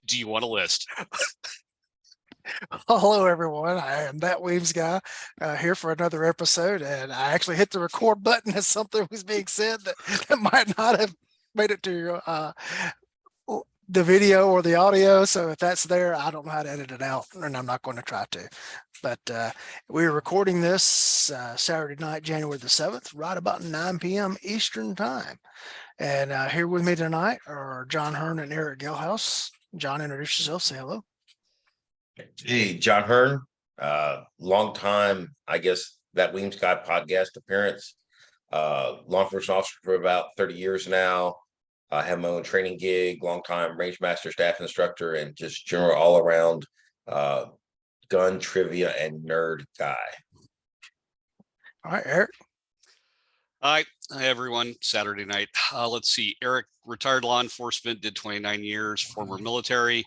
Do you want a list? Hello, everyone. I am that Weems guy here for another episode, and I actually hit the record button as something was being said that might not have made it to the video or the audio. So if that's there, I don't know how to edit it out, and I'm not going to try to. But we're recording this Saturday night, January the 7th, right about 9 p.m. Eastern time. And here with me tonight are John Hearne and Erick Gelhaus. John, introduce yourself. Say hello. Hey, John Hearne, long time, I guess, that Weems Guy podcast appearance. Law enforcement officer for about 30 years now. I have my own training gig, long time range master, staff instructor, and just general all around gun trivia and nerd guy. All right, Erick. Hi, everyone. Saturday night. Let's see. Erick, retired law enforcement, did 29 years, former military,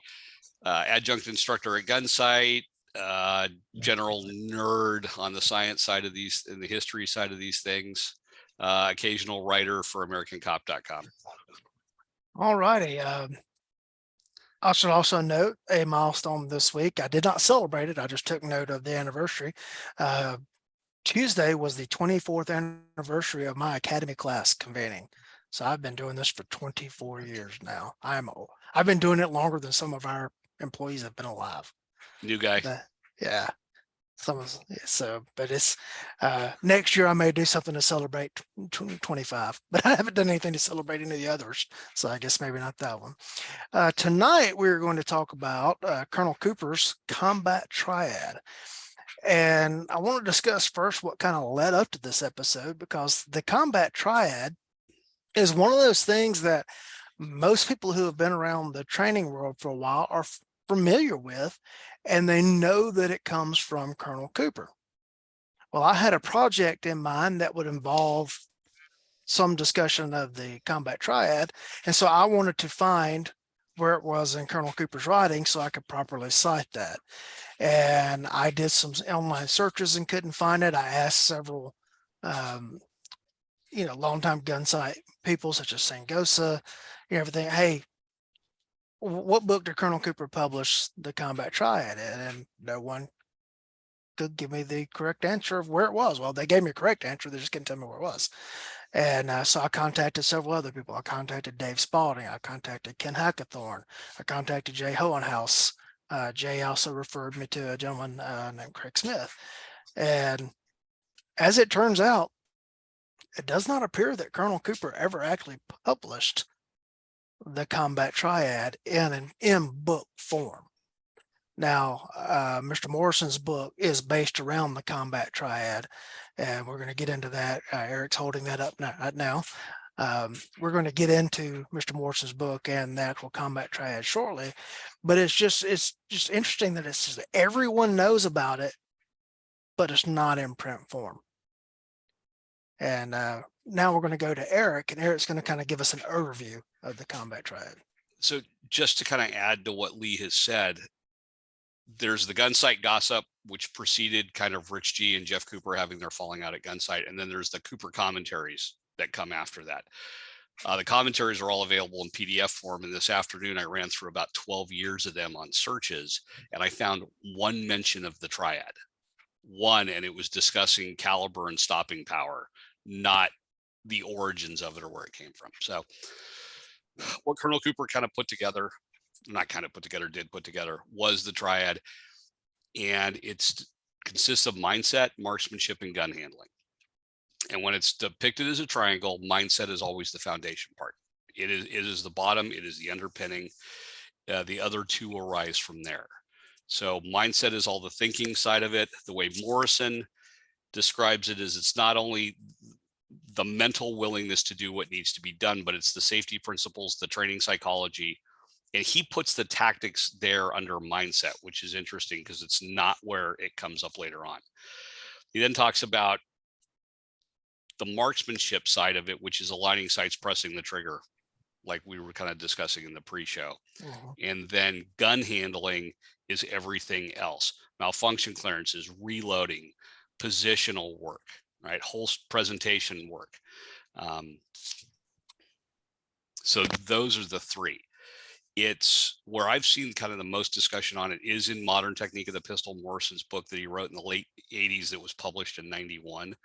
adjunct instructor at Gunsight, general nerd on the science side of these and the history side of these things, occasional writer for AmericanCop.com. All righty. I should also note a milestone this week. I did not celebrate it. I just took note of the anniversary. Tuesday was the 24th anniversary of my academy class convening. So I've been doing this for 24 years now. I've been doing it longer than some of our employees have been alive. New guy. Yeah. But it's next year I may do something to celebrate 25, but I haven't done anything to celebrate any of the others. So I guess maybe not that one. Tonight we're going to talk about Colonel Cooper's combat triad. And I want to discuss first what kind of led up to this episode, because the combat triad is one of those things that most people who have been around the training world for a while are familiar with, and they know that it comes from Colonel Cooper. Well, I had a project in mind that would involve some discussion of the combat triad, and so I wanted to find where it was in Colonel Cooper's writing so I could properly cite that. And I did some online searches and couldn't find it. I asked several longtime Gunsight people such as Sangosa, everything. Hey, what book did Colonel Cooper publish the combat triad in? And no one could give me the correct answer of where it was. Well, they gave me a correct answer. They just couldn't tell me where it was. And so I contacted several other people. I contacted Dave Spalding. I contacted Ken Hackathorn. I contacted Jay Hohenhaus. Jay also referred me to a gentleman named Craig Smith. And as it turns out, it does not appear that Colonel Cooper ever actually published the combat triad in book form. Now, Mr. Morrison's book is based around the combat triad, and we're going to get into that. Erick's holding that up right now. We're going to get into Mr. Morrison's book and the actual combat triad shortly, but it's just interesting that it's just everyone knows about it, but it's not in print form. And now we're going to go to Erick, and Erick's going to kind of give us an overview of the combat triad. So just to kind of add to what Lee has said, there's the Gunsight gossip, which preceded kind of Rich G and Jeff Cooper having their falling out at Gunsight. And then there's the Cooper commentaries that come after that. The commentaries are all available in PDF form. And this afternoon, I ran through about 12 years of them on searches, and I found one mention of the triad. One, and it was discussing caliber and stopping power, not the origins of it or where it came from. So what Colonel Cooper did put together was the triad, and it consists of mindset, marksmanship, and gun handling. And when it's depicted as a triangle, mindset is always the foundation part. It is the bottom, it is the underpinning. The other two will rise from there. So mindset is all the thinking side of it. The way Morrison describes it is it's not only the mental willingness to do what needs to be done, but it's the safety principles, the training psychology. And he puts the tactics there under mindset, which is interesting because it's not where it comes up later on. He then talks about the marksmanship side of it, which is aligning sights, pressing the trigger, like we were kind of discussing in the pre-show. And then gun handling is everything else. Malfunction clearances, reloading, positional work, right? Whole presentation work. So those are the three. It's where I've seen kind of the most discussion on it is in Modern Technique of the Pistol, Morrison's book that he wrote in the late 80s that was published in 91.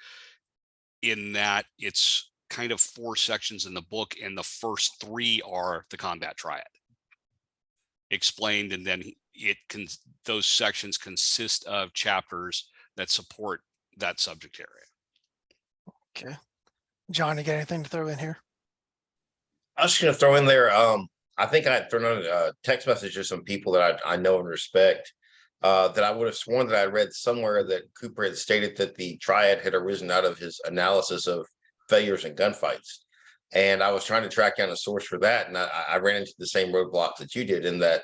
In that it's kind of 4 sections in the book, and the first 3 are the combat triad explained, and then those sections consist of chapters that support that subject area. Okay. John, you got anything to throw in here? I was just gonna throw in there, I think I'd thrown out a text message to some people that I know and respect, that I would have sworn that I read somewhere that Cooper had stated that the triad had arisen out of his analysis of failures in gunfights. And I was trying to track down a source for that, and I ran into the same roadblocks that you did in that,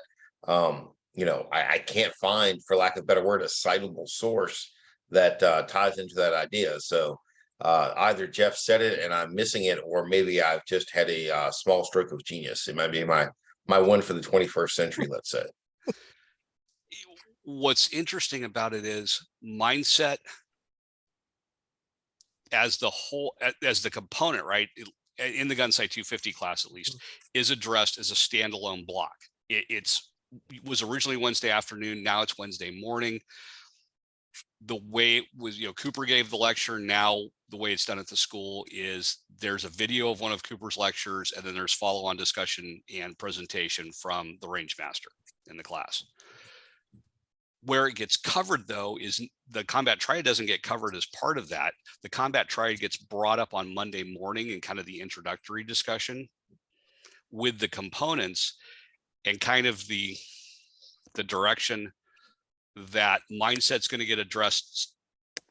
I can't find, for lack of a better word, a citable source that ties into that idea. So either Jeff said it and I'm missing it, or maybe I've just had a small stroke of genius. It might be my one for the 21st century, let's say. What's interesting about it is mindset as the whole, as the component, right? In the Gunsight 250 class, at least, is addressed as a standalone block. It was originally Wednesday afternoon. Now it's Wednesday morning. The way it was, Cooper gave the lecture. Now the way it's done at the school is there's a video of one of Cooper's lectures, and then there's follow-on discussion and presentation from the range master in the class. Where it gets covered, though, is the combat triad doesn't get covered as part of that. The combat triad gets brought up on Monday morning in kind of the introductory discussion with the components, and kind of the direction that mindset's going to get addressed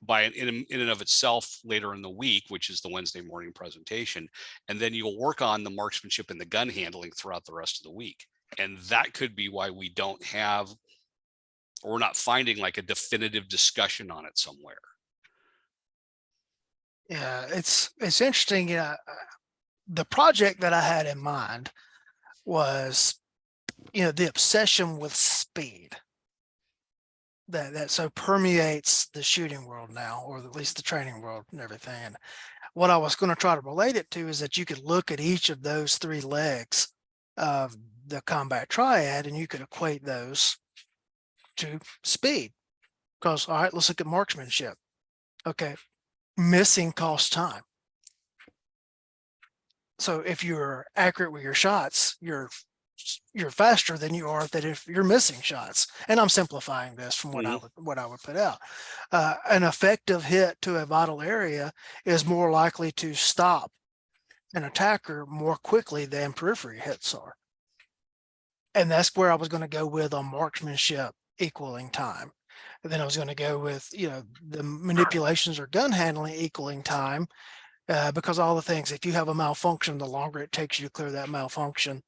by in and of itself later in the week, which is the Wednesday morning presentation. And then you'll work on the marksmanship and the gun handling throughout the rest of the week. And that could be why we don't have, or we're not finding like a definitive discussion on it somewhere. Yeah, it's interesting. The project that I had in mind was, the obsession with speed that so permeates the shooting world now, or at least the training world and everything. And what I was going to try to relate it to is that you could look at each of those 3 legs of the combat triad, and you could equate those to speed. Because, all right, let's look at marksmanship. Okay, missing costs time. So if you're accurate with your shots, you're faster than you are that if you're missing shots. And I'm simplifying this from what I would put out. An effective hit to a vital area is more likely to stop an attacker more quickly than periphery hits are. And that's where I was going to go with on marksmanship equaling time. And then I was going to go with, the manipulations or gun handling equaling time, because all the things, if you have a malfunction, the longer it takes you to clear that malfunction,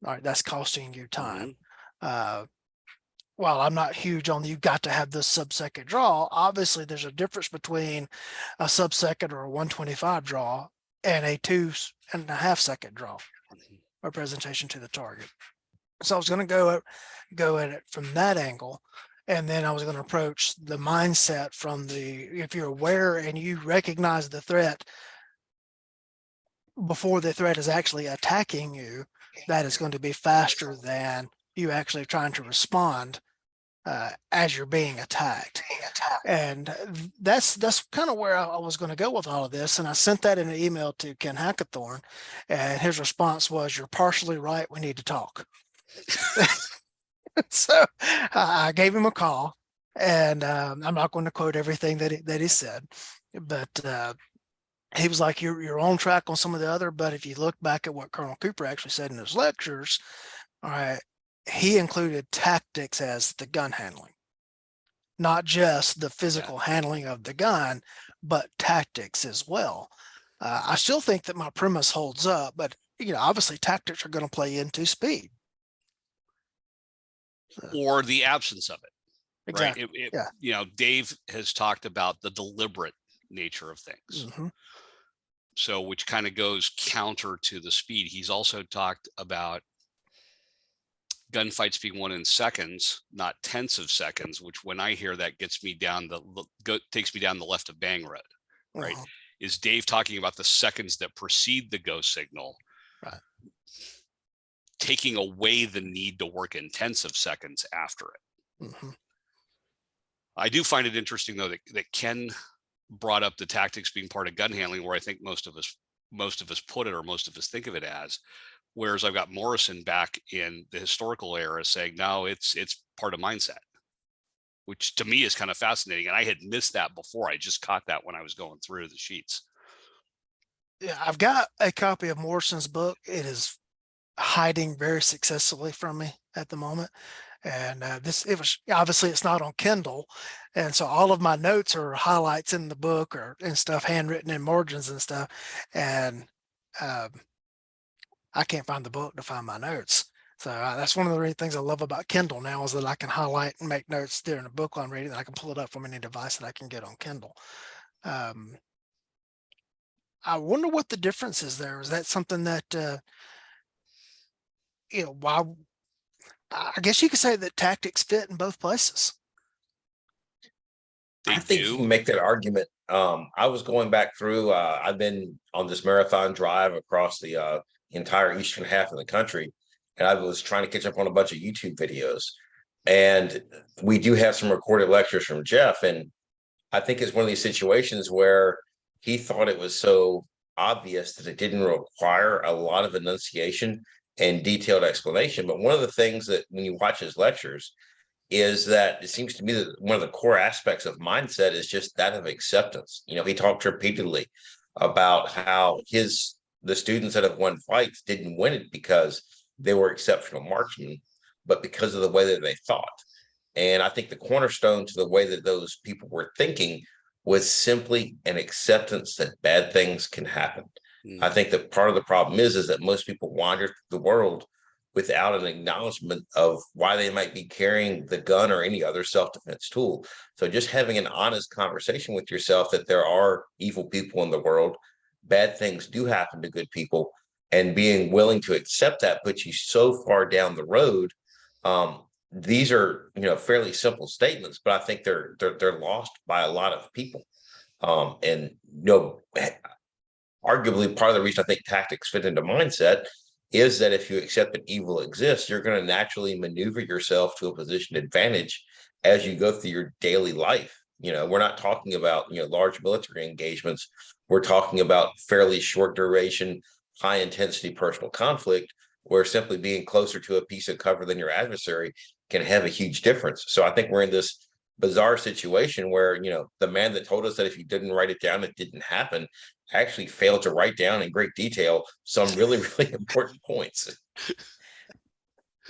all right, that's costing you time. While I'm not huge on you've got to have this sub-second draw, obviously there's a difference between a sub-second or a 125 draw and a 2.5 second draw or presentation to the target. So I was going to go at it from that angle. And then I was going to approach the mindset from if you're aware and you recognize the threat before the threat is actually attacking you, that is going to be faster than you actually trying to respond as you're being attacked. And that's kind of where I was going to go with all of this. And I sent that in an email to Ken Hackathorn, and his response was, "You're partially right. We need to talk." So I gave him a call, and I'm not going to quote everything that he said, but he was like, you're on track on some of the other, but if you look back at what Colonel Cooper actually said in his lectures, all right, he included tactics as the gun handling, not just the physical handling of the gun, but tactics as well. I still think that my premise holds up, but obviously tactics are going to play into speed. Or the absence of it. Exactly. Right. Dave has talked about the deliberate nature of things. So, which kind of goes counter to the speed. He's also talked about gunfights being won in seconds, not tenths of seconds, which when I hear that gets me down takes me down the left of Bang Road, right? Is Dave talking about the seconds that precede the go signal? Right. taking away the need to work intensive seconds after it. Mhm. I do find it interesting though that Ken brought up the tactics being part of gun handling, where I think most of us put it, or most of us think of it as. Whereas I've got Morrison back in the historical era saying, no, it's part of mindset, which to me is kind of fascinating. And I had missed that before. I just caught that when I was going through the sheets. Yeah, I've got a copy of Morrison's book. It is hiding very successfully from me at the moment. And it was obviously it's not on Kindle. And so all of my notes are highlights in the book and stuff handwritten in margins and stuff. And I can't find the book to find my notes. So that's one of the things I love about Kindle now, is that I can highlight and make notes during a book while I'm reading, and I can pull it up from any device that I can get on Kindle. I wonder what the difference is there. Is that something that, why? I guess you could say that tactics fit in both places. I think you can make that argument. I was going back through, I've been on this marathon drive across the entire eastern half of the country, and I was trying to catch up on a bunch of YouTube videos. And we do have some recorded lectures from Jeff. And I think it's one of these situations where he thought it was so obvious that it didn't require a lot of enunciation and detailed explanation. But one of the things that when you watch his lectures is that it seems to me that one of the core aspects of mindset is just that of acceptance. He talked repeatedly about how the students that have won fights didn't win it because they were exceptional marksmen, but because of the way that they thought. And I think the cornerstone to the way that those people were thinking was simply an acceptance that bad things can happen. I think that part of the problem is that most people wander through the world without an acknowledgement of why they might be carrying the gun or any other self-defense tool. So just having an honest conversation with yourself that there are evil people in the world, bad things do happen to good people, and being willing to accept that puts you so far down the road. These are, fairly simple statements, but I think they're lost by a lot of people. And arguably part of the reason I think tactics fit into mindset is that if you accept that evil exists, you're going to naturally maneuver yourself to a position of advantage as you go through your daily life. We're not talking about, large military engagements. We're talking about fairly short duration, high intensity personal conflict, where simply being closer to a piece of cover than your adversary can have a huge difference. So I think we're in this bizarre situation where, the man that told us that if you didn't write it down, it didn't happen, actually failed to write down in great detail some really, really important points.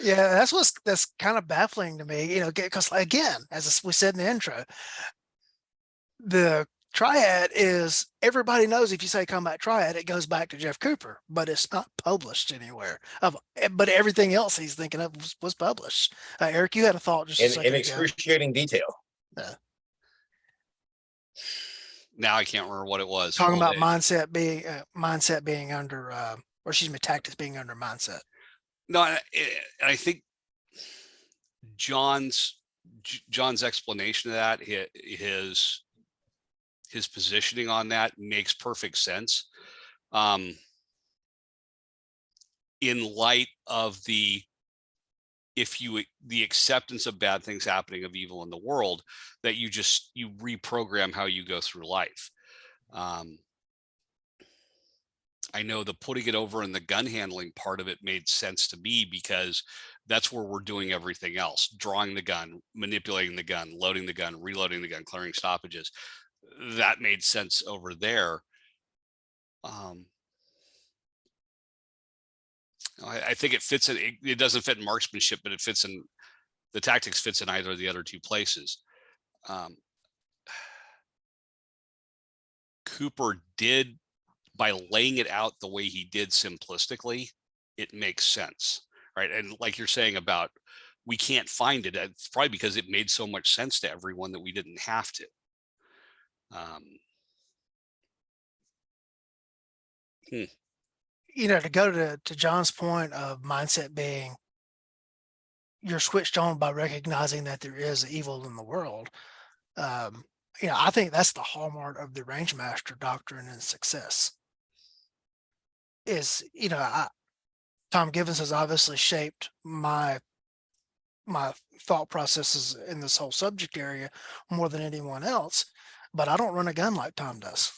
Yeah, that's kind of baffling to me, because again, as we said in the intro, the Triad is, everybody knows if you say combat triad, it goes back to Jeff Cooper, but it's not published anywhere. But everything else he's thinking of was published. Eric, you had a thought just a second in ago. excruciating detail. Now I can't remember what it was. Talking about mindset being under, or excuse me, tactics being under mindset. No, I think John's explanation of that, his positioning on that makes perfect sense. In light of the acceptance of bad things happening, of evil in the world, that you reprogram how you go through life. I know the putting it over in the gun handling part of it made sense to me, because that's where we're doing everything else: drawing the gun, manipulating the gun, loading the gun, reloading the gun, clearing stoppages. That made sense over there. I think it fits in. It doesn't fit in marksmanship, but it fits in, the tactics fits in either of the other two places. Cooper did, by laying it out the way he did simplistically, it makes sense, right? And like you're saying about, we can't find it, it's probably because it made so much sense to everyone that we didn't have to. To go to John's point of mindset being, you're switched on by recognizing that there is evil in the world. I think that's the hallmark of the range master doctrine and success. Is, Tom Givens has obviously shaped my thought processes in this whole subject area more than anyone else, but I don't run a gun like Tom does.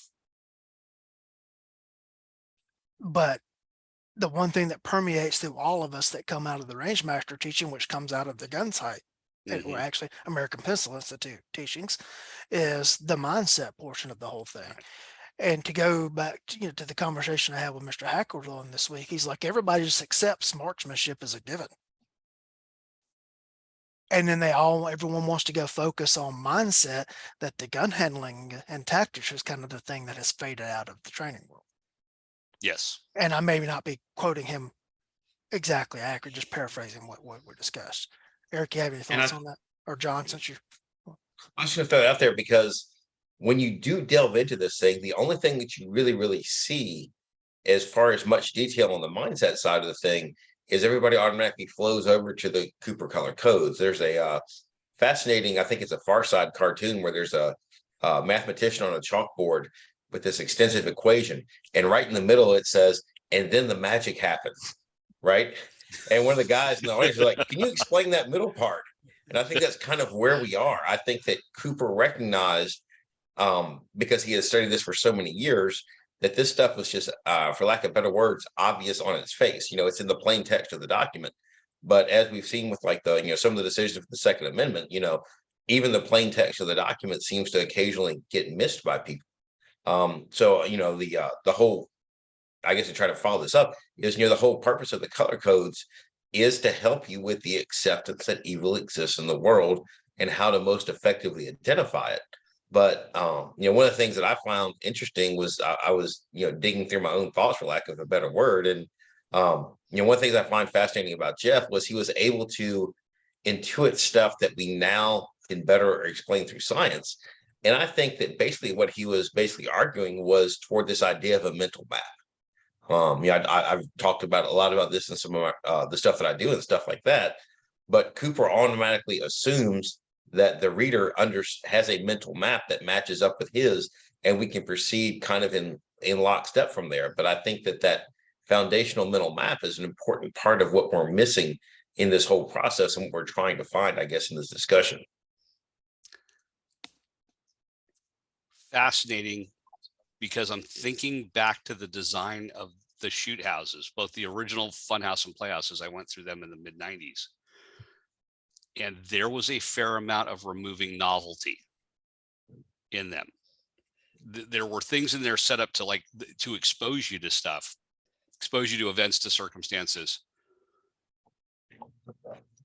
But the one thing that permeates through all of us that come out of the range master teaching, which comes out of the gun sight, or actually American Pistol Institute teachings, is the mindset portion of the whole thing. Right. And to go back to, to the conversation I had with Mr. Hackerthorne this week, he's like, everybody just accepts marksmanship as a given. And then everyone wants to go focus on mindset, that the gun handling and tactics is kind of the thing that has faded out of the training world. Yes. And I may not be quoting him exactly accurate, just paraphrasing what we discussed. Eric, you have any thoughts on that? Or John, since you... I'm just gonna throw it out there because when you do delve into this thing, the only thing that you really see as far as much detail on the mindset side of the thing is everybody automatically flows over to the Cooper color codes. There's a fascinating, I think it's a Far Side cartoon where there's a mathematician on a chalkboard with this extensive equation, and right in the middle it says, and then the magic happens, right? And one of the guys in the audience is like, can you explain that middle part? And I think that's kind of where we are. I think that Cooper recognized, because he has studied this for so many years, that this stuff was just, for lack of better words, obvious on its face. It's in the plain text of the document. But as we've seen with like some of the decisions of the Second Amendment, even the plain text of the document seems to occasionally get missed by people. So the whole, I guess, to try to follow this up is, the whole purpose of the color codes is to help you with the acceptance that evil exists in the world and how to most effectively identify it. But one of the things that I found interesting was I was digging through my own thoughts, for lack of a better word, and one of the things I find fascinating about Jeff was he was able to intuit stuff that we now can better explain through science. And I think that basically what he was arguing was toward this idea of a mental map. I've talked about a lot about this in some of my, the stuff that I do and stuff like that. But Cooper automatically assumes that the reader has a mental map that matches up with his, and we can proceed kind of in lockstep from there. But I think that foundational mental map is an important part of what we're missing in this whole process and what we're trying to find, I guess, in this discussion. Fascinating, because I'm thinking back to the design of the shoot houses, both the original funhouse and playhouses. I went through them in the mid 90s. And there was a fair amount of removing novelty in them. There were things in there set up to expose you to stuff, expose you to events, to circumstances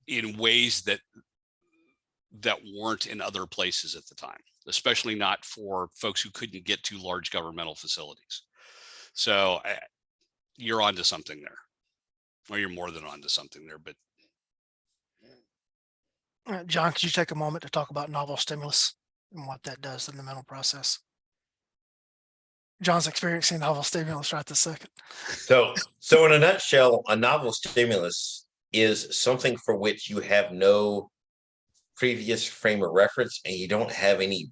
in ways that weren't in other places at the time, especially not for folks who couldn't get to large governmental facilities. So you're onto something there, or you're more than onto something there. But John, could you take a moment to talk about novel stimulus and what that does in the mental process? John's experiencing novel stimulus right this second. So in a nutshell, a novel stimulus is something for which you have no previous frame of reference and you don't have any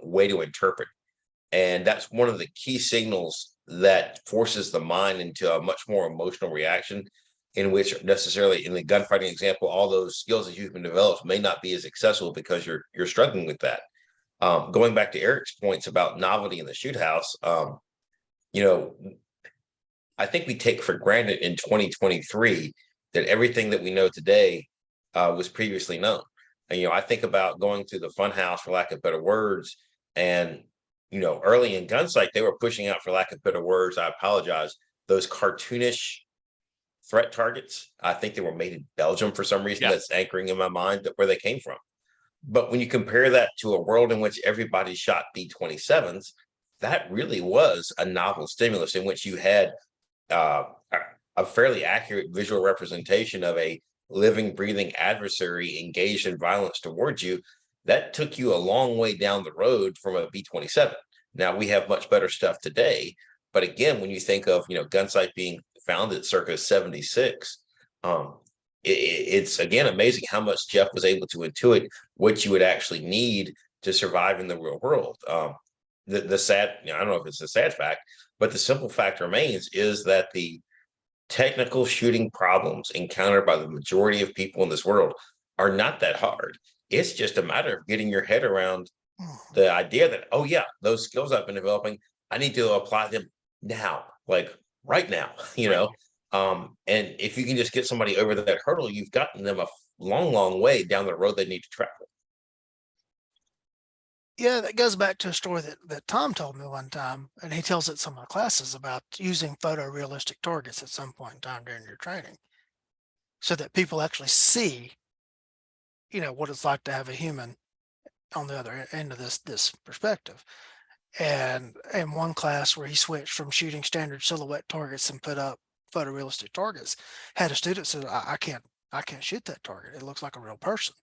way to interpret. And that's one of the key signals that forces the mind into a much more emotional reaction, in which necessarily in the gunfighting example, all those skills that you've been developed may not be as accessible because you're struggling with that. Going back to Erick's points about novelty in the shoot house, I think we take for granted in 2023 that everything that we know today was previously known. And, I think about going through the fun house, for lack of better words, and, early in Gunsight, they were pushing out, for lack of better words, I apologize, those cartoonish threat targets. I think they were made in Belgium for some reason. That's anchoring in my mind where they came from. But when you compare that to a world in which everybody shot B-27s, that really was a novel stimulus in which you had a fairly accurate visual representation of a living, breathing adversary engaged in violence towards you. That took you a long way down the road from a B-27. Now we have much better stuff today. But again, when you think of, Gunsight being founded circa 76, it's again amazing how much Jeff was able to intuit what you would actually need to survive in the real world. The sad, I don't know if it's a sad fact, but the simple fact remains is that the technical shooting problems encountered by the majority of people in this world are not that hard. It's just a matter of getting your head around the idea that, oh yeah, those skills I've been developing, I need to apply them now, like right now, and if you can just get somebody over that hurdle, you've gotten them a long, long way down the road they need to travel. Yeah, that goes back to a story that Tom told me one time, and he tells it in some of my classes about using photorealistic targets at some point in time during your training, so that people actually see, what it's like to have a human on the other end of this perspective. And in one class where he switched from shooting standard silhouette targets and put up photorealistic targets, had a student said, I can't shoot that target. It looks like a real person.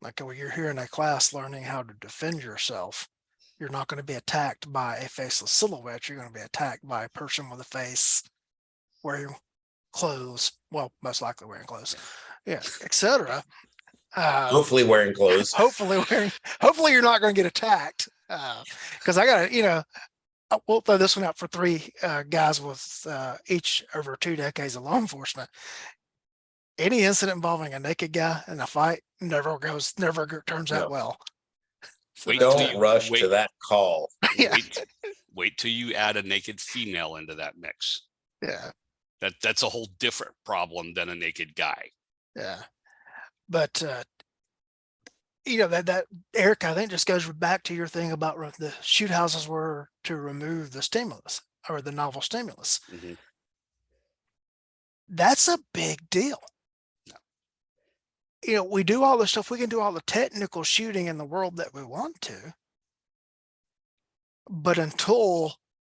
Like, when you're here in a class learning how to defend yourself, you're not going to be attacked by a faceless silhouette. You're going to be attacked by a person with a face, wearing clothes. Well, most likely wearing clothes, etc. Hopefully wearing clothes. Hopefully you're not going to get attacked. Because I got to, we'll throw this one out for three guys with each over 2 decades of law enforcement. Any incident involving a naked guy in a fight never turns out well. So don't rush to that call. Wait till you add a naked female into that mix. Yeah. That's a whole different problem than a naked guy. Yeah. But that Eric, I think just goes back to your thing about the shoot houses were to remove the stimulus or the novel stimulus. Mm-hmm. That's a big deal. We do all the stuff. We can do all the technical shooting in the world that we want to, but until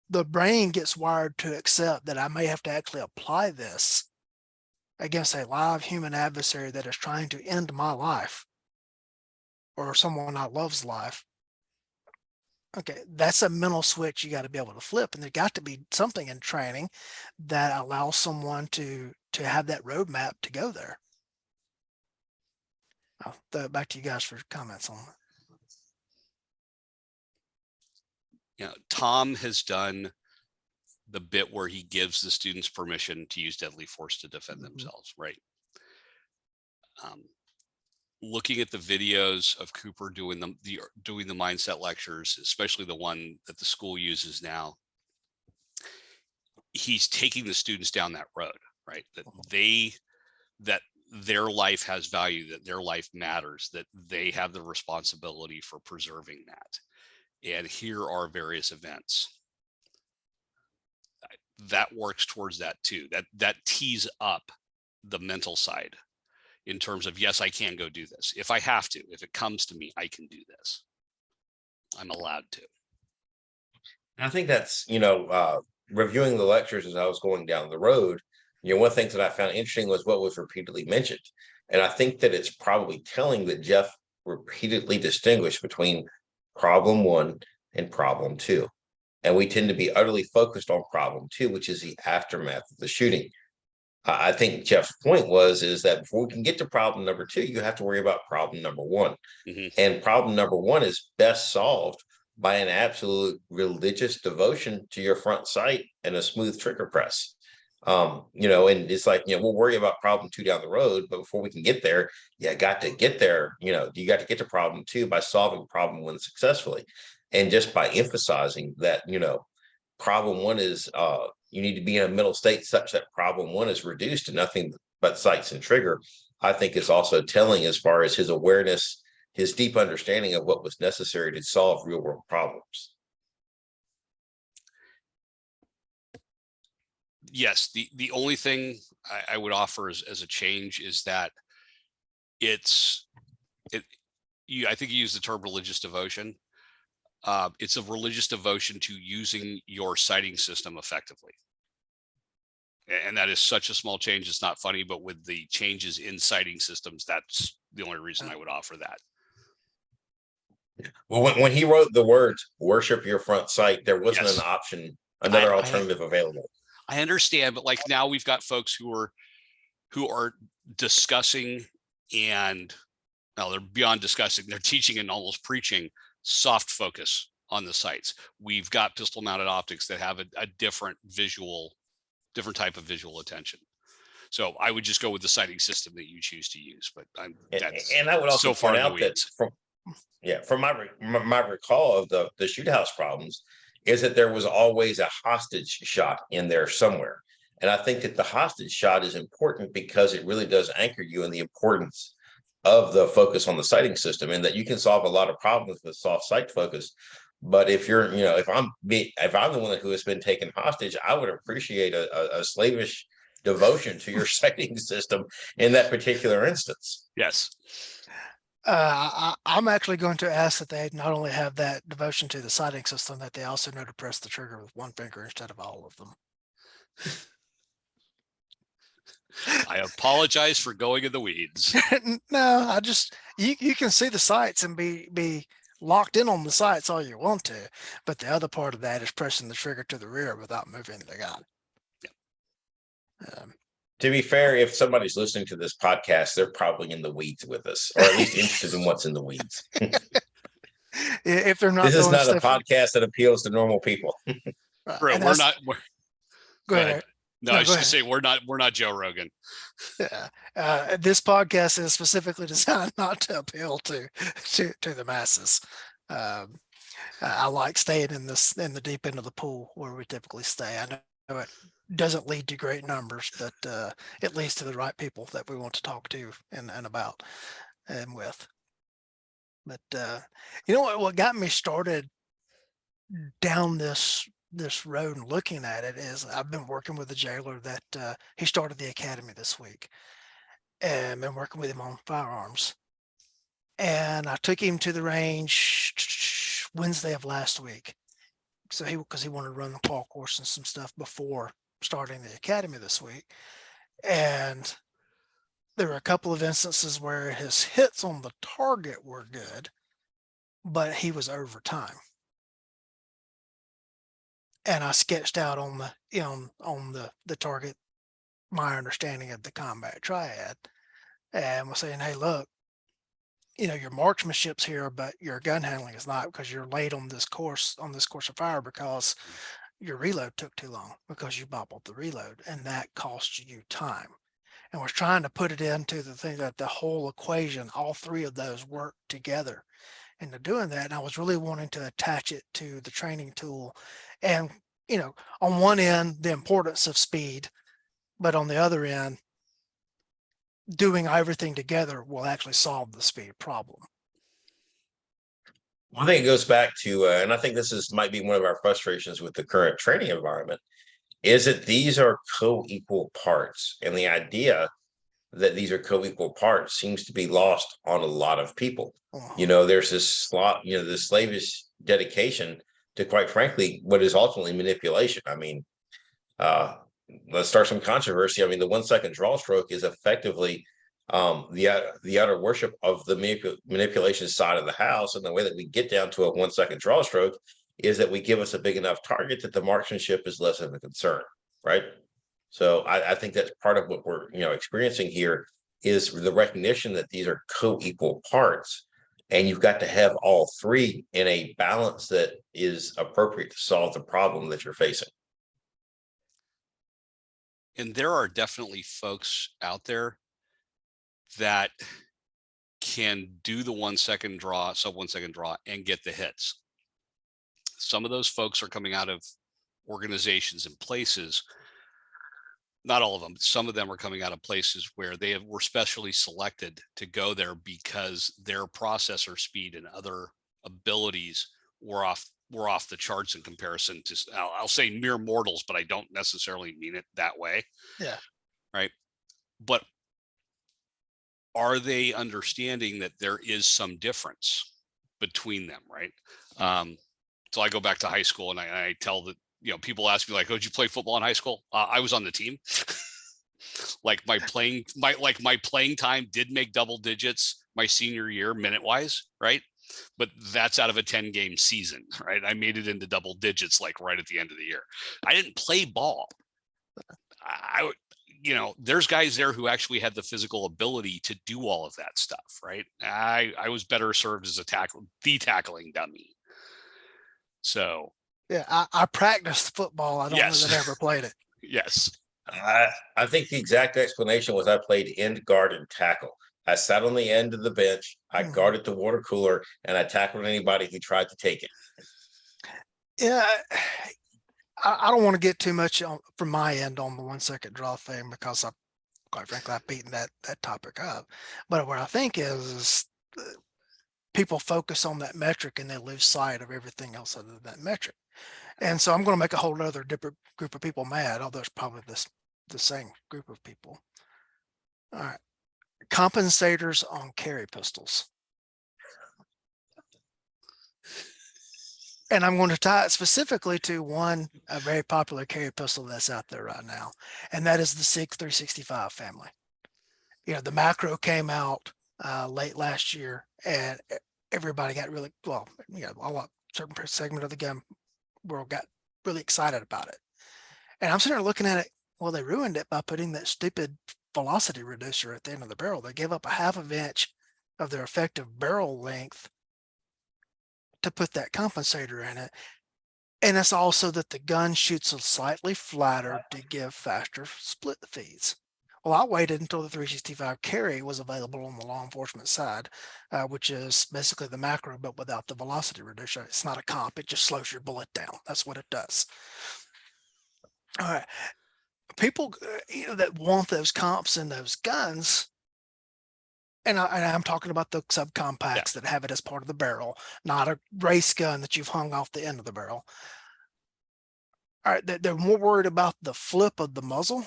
the brain gets wired to accept that I may have to actually apply this against a live human adversary that is trying to end my life or someone I love's life. Okay, that's a mental switch you got to be able to flip, and there got to be something in training that allows someone to have that roadmap to go there. I'll throw it back to you guys for comments on it. Tom has done the bit where he gives the students permission to use deadly force to defend themselves, right? Looking at the videos of Cooper doing the mindset lectures, especially the one that the school uses now, he's taking the students down that road, right? That their life has value, that their life matters, that they have the responsibility for preserving that. And here are various events that works towards that too. That tees up the mental side in terms of, yes, I can go do this. If I have to, if it comes to me, I can do this. I'm allowed to. And I think that's, reviewing the lectures as I was going down the road, one of the things that I found interesting was what was repeatedly mentioned. And I think that it's probably telling that Jeff repeatedly distinguished between problem 1 and problem 2. And we tend to be utterly focused on problem 2, which is the aftermath of the shooting. I think Jeff's point is that before we can get to problem number 2, you have to worry about problem number 1. Mm-hmm. And problem number 1 is best solved by an absolute religious devotion to your front sight and a smooth trigger press. And it's like, we'll worry about problem 2 down the road, but before we can get there, you got to get there. You got to get to problem 2 by solving problem 1 successfully. And just by emphasizing that, problem 1 is, you need to be in a mental state such that problem 1 is reduced to nothing but sights and trigger, I think is also telling as far as his awareness, his deep understanding of what was necessary to solve real world problems. Yes, the only thing I would offer as a change is that I think you used the term religious devotion. It's a religious devotion to using your sighting system effectively. And that is such a small change. It's not funny, but with the changes in sighting systems, that's the only reason I would offer that. Well, when he wrote the words "worship your front sight," there wasn't Yes. an option, another alternative available. I understand, but like now we've got folks who are discussing, and now they're beyond discussing, they're teaching and almost preaching soft focus on the sights. We've got pistol mounted optics that have a different visual different type of visual attention. So I would just go with the sighting system that you choose to use, but that's And I would also so far point in the out that weeds. from my recall of the shoot house problems is that there was always a hostage shot in there somewhere. And I think that the hostage shot is important because it really does anchor you in the importance of the focus on the sighting system, and that you can solve a lot of problems with soft sight focus. But if you're, if I'm the one who has been taken hostage, I would appreciate a slavish devotion to your sighting system in that particular instance. Yes. I'm actually going to ask that they not only have that devotion to the sighting system, that they also know to press the trigger with one finger instead of all of them. I apologize for going in the weeds. No, I just, you can see the sights and be locked in on the sights all you want to, but the other part of that is pressing the trigger to the rear without moving the gun. Yeah. To be fair, if somebody's listening to this podcast, they're probably in the weeds with us, or at least interested in what's in the weeds. If they're not, This is doing not a stuff, podcast that appeals to normal people. Bro, and we're that's- not. Go ahead. No, No, I was go just saying we're not Joe Rogan. Yeah. This podcast is specifically designed not to appeal to the masses. I like staying in the deep end of the pool where we typically stay. I know it doesn't lead to great numbers, but it leads to the right people that we want to talk to and about and with. But you know what got me started down this road and looking at it is I've been working with a jailer that he started the academy this week, and been working with him on firearms. And I took him to the range Wednesday of last week. So because he wanted to run the fall course and some stuff before starting the academy this week. And there were a couple of instances where his hits on the target were good, but he was over time. And I sketched out on the target my understanding of the combat triad, and was saying, hey, look, your marksmanship's here, but your gun handling is not, because you're late on this course of fire because your reload took too long, because you bobbled the reload, and that cost you time. And we're trying to put it into the thing that the whole equation, all three of those work together into doing that. And I was really wanting to attach it to the training tool, and on one end, the importance of speed, but on the other end, doing everything together will actually solve the speed problem. I think it goes back to, and I think might be one of our frustrations with the current training environment, is that these are co-equal parts. And the idea that these are co-equal parts seems to be lost on a lot of people. There's this this slavish dedication to, quite frankly, what is ultimately manipulation. I mean, let's start some controversy. I mean, the 1 second draw stroke is effectively the utter worship of the manipulation side of the house. And the way that we get down to a 1 second draw stroke is that we give us a big enough target that the marksmanship is less of a concern, right? So I think that's part of what we're experiencing here, is the recognition that these are co-equal parts, and you've got to have all three in a balance that is appropriate to solve the problem that you're facing. And there are definitely folks out there that can do the 1 second draw, sub 1 second draw, and get the hits. Some of those folks are coming out of organizations and places, not all of them, but some of them are coming out of places where were specially selected to go there because their processor speed and other abilities were off the charts in comparison to, I'll say, mere mortals, but I don't necessarily mean it that way. Yeah. Right. But are they understanding that there is some difference between them? Right. So I go back to high school and I tell that, people ask me like, oh, did you play football in high school? I was on the team. Like my playing time did make double digits my senior year minute wise. Right. But that's out of a 10-game season, right? I made it into double digits, like right at the end of the year. I didn't play ball. There's guys there who actually had the physical ability to do all of that stuff, right? I was better served as the tackling dummy. So yeah, I practiced football. I don't know that I ever played it. Yes. I think the exact explanation was I played end guard and tackle. I sat on the end of the bench, I Mhm. guarded the water cooler, and I tackled anybody who tried to take it. Yeah, I don't want to get too much from my end on the 1 second draw thing because quite frankly, I've beaten that topic up. But what I think is people focus on that metric and they lose sight of everything else other than that metric. And so I'm going to make a whole other different group of people mad, although it's probably the same group of people. All right. Compensators on carry pistols. And I'm going to tie it specifically to a very popular carry pistol that's out there right now, and that is the SIG 365 family. The macro came out late last year, and everybody got really certain segment of the gun world got really excited about it. And I'm sitting there looking at it. Well, they ruined it by putting that stupid velocity reducer at the end of the barrel. They gave up a half of inch of their effective barrel length to put that compensator in it. And it's also that the gun shoots slightly flatter to give faster split feeds. Well, I waited until the 365 carry was available on the law enforcement side, which is basically the macro, but without the velocity reducer. It's not a comp. It just slows your bullet down. That's what it does. All right. People that want those comps in those guns, and I'm talking about the subcompacts that have it as part of the barrel, not a race gun that you've hung off the end of the barrel. All right, they're more worried about the flip of the muzzle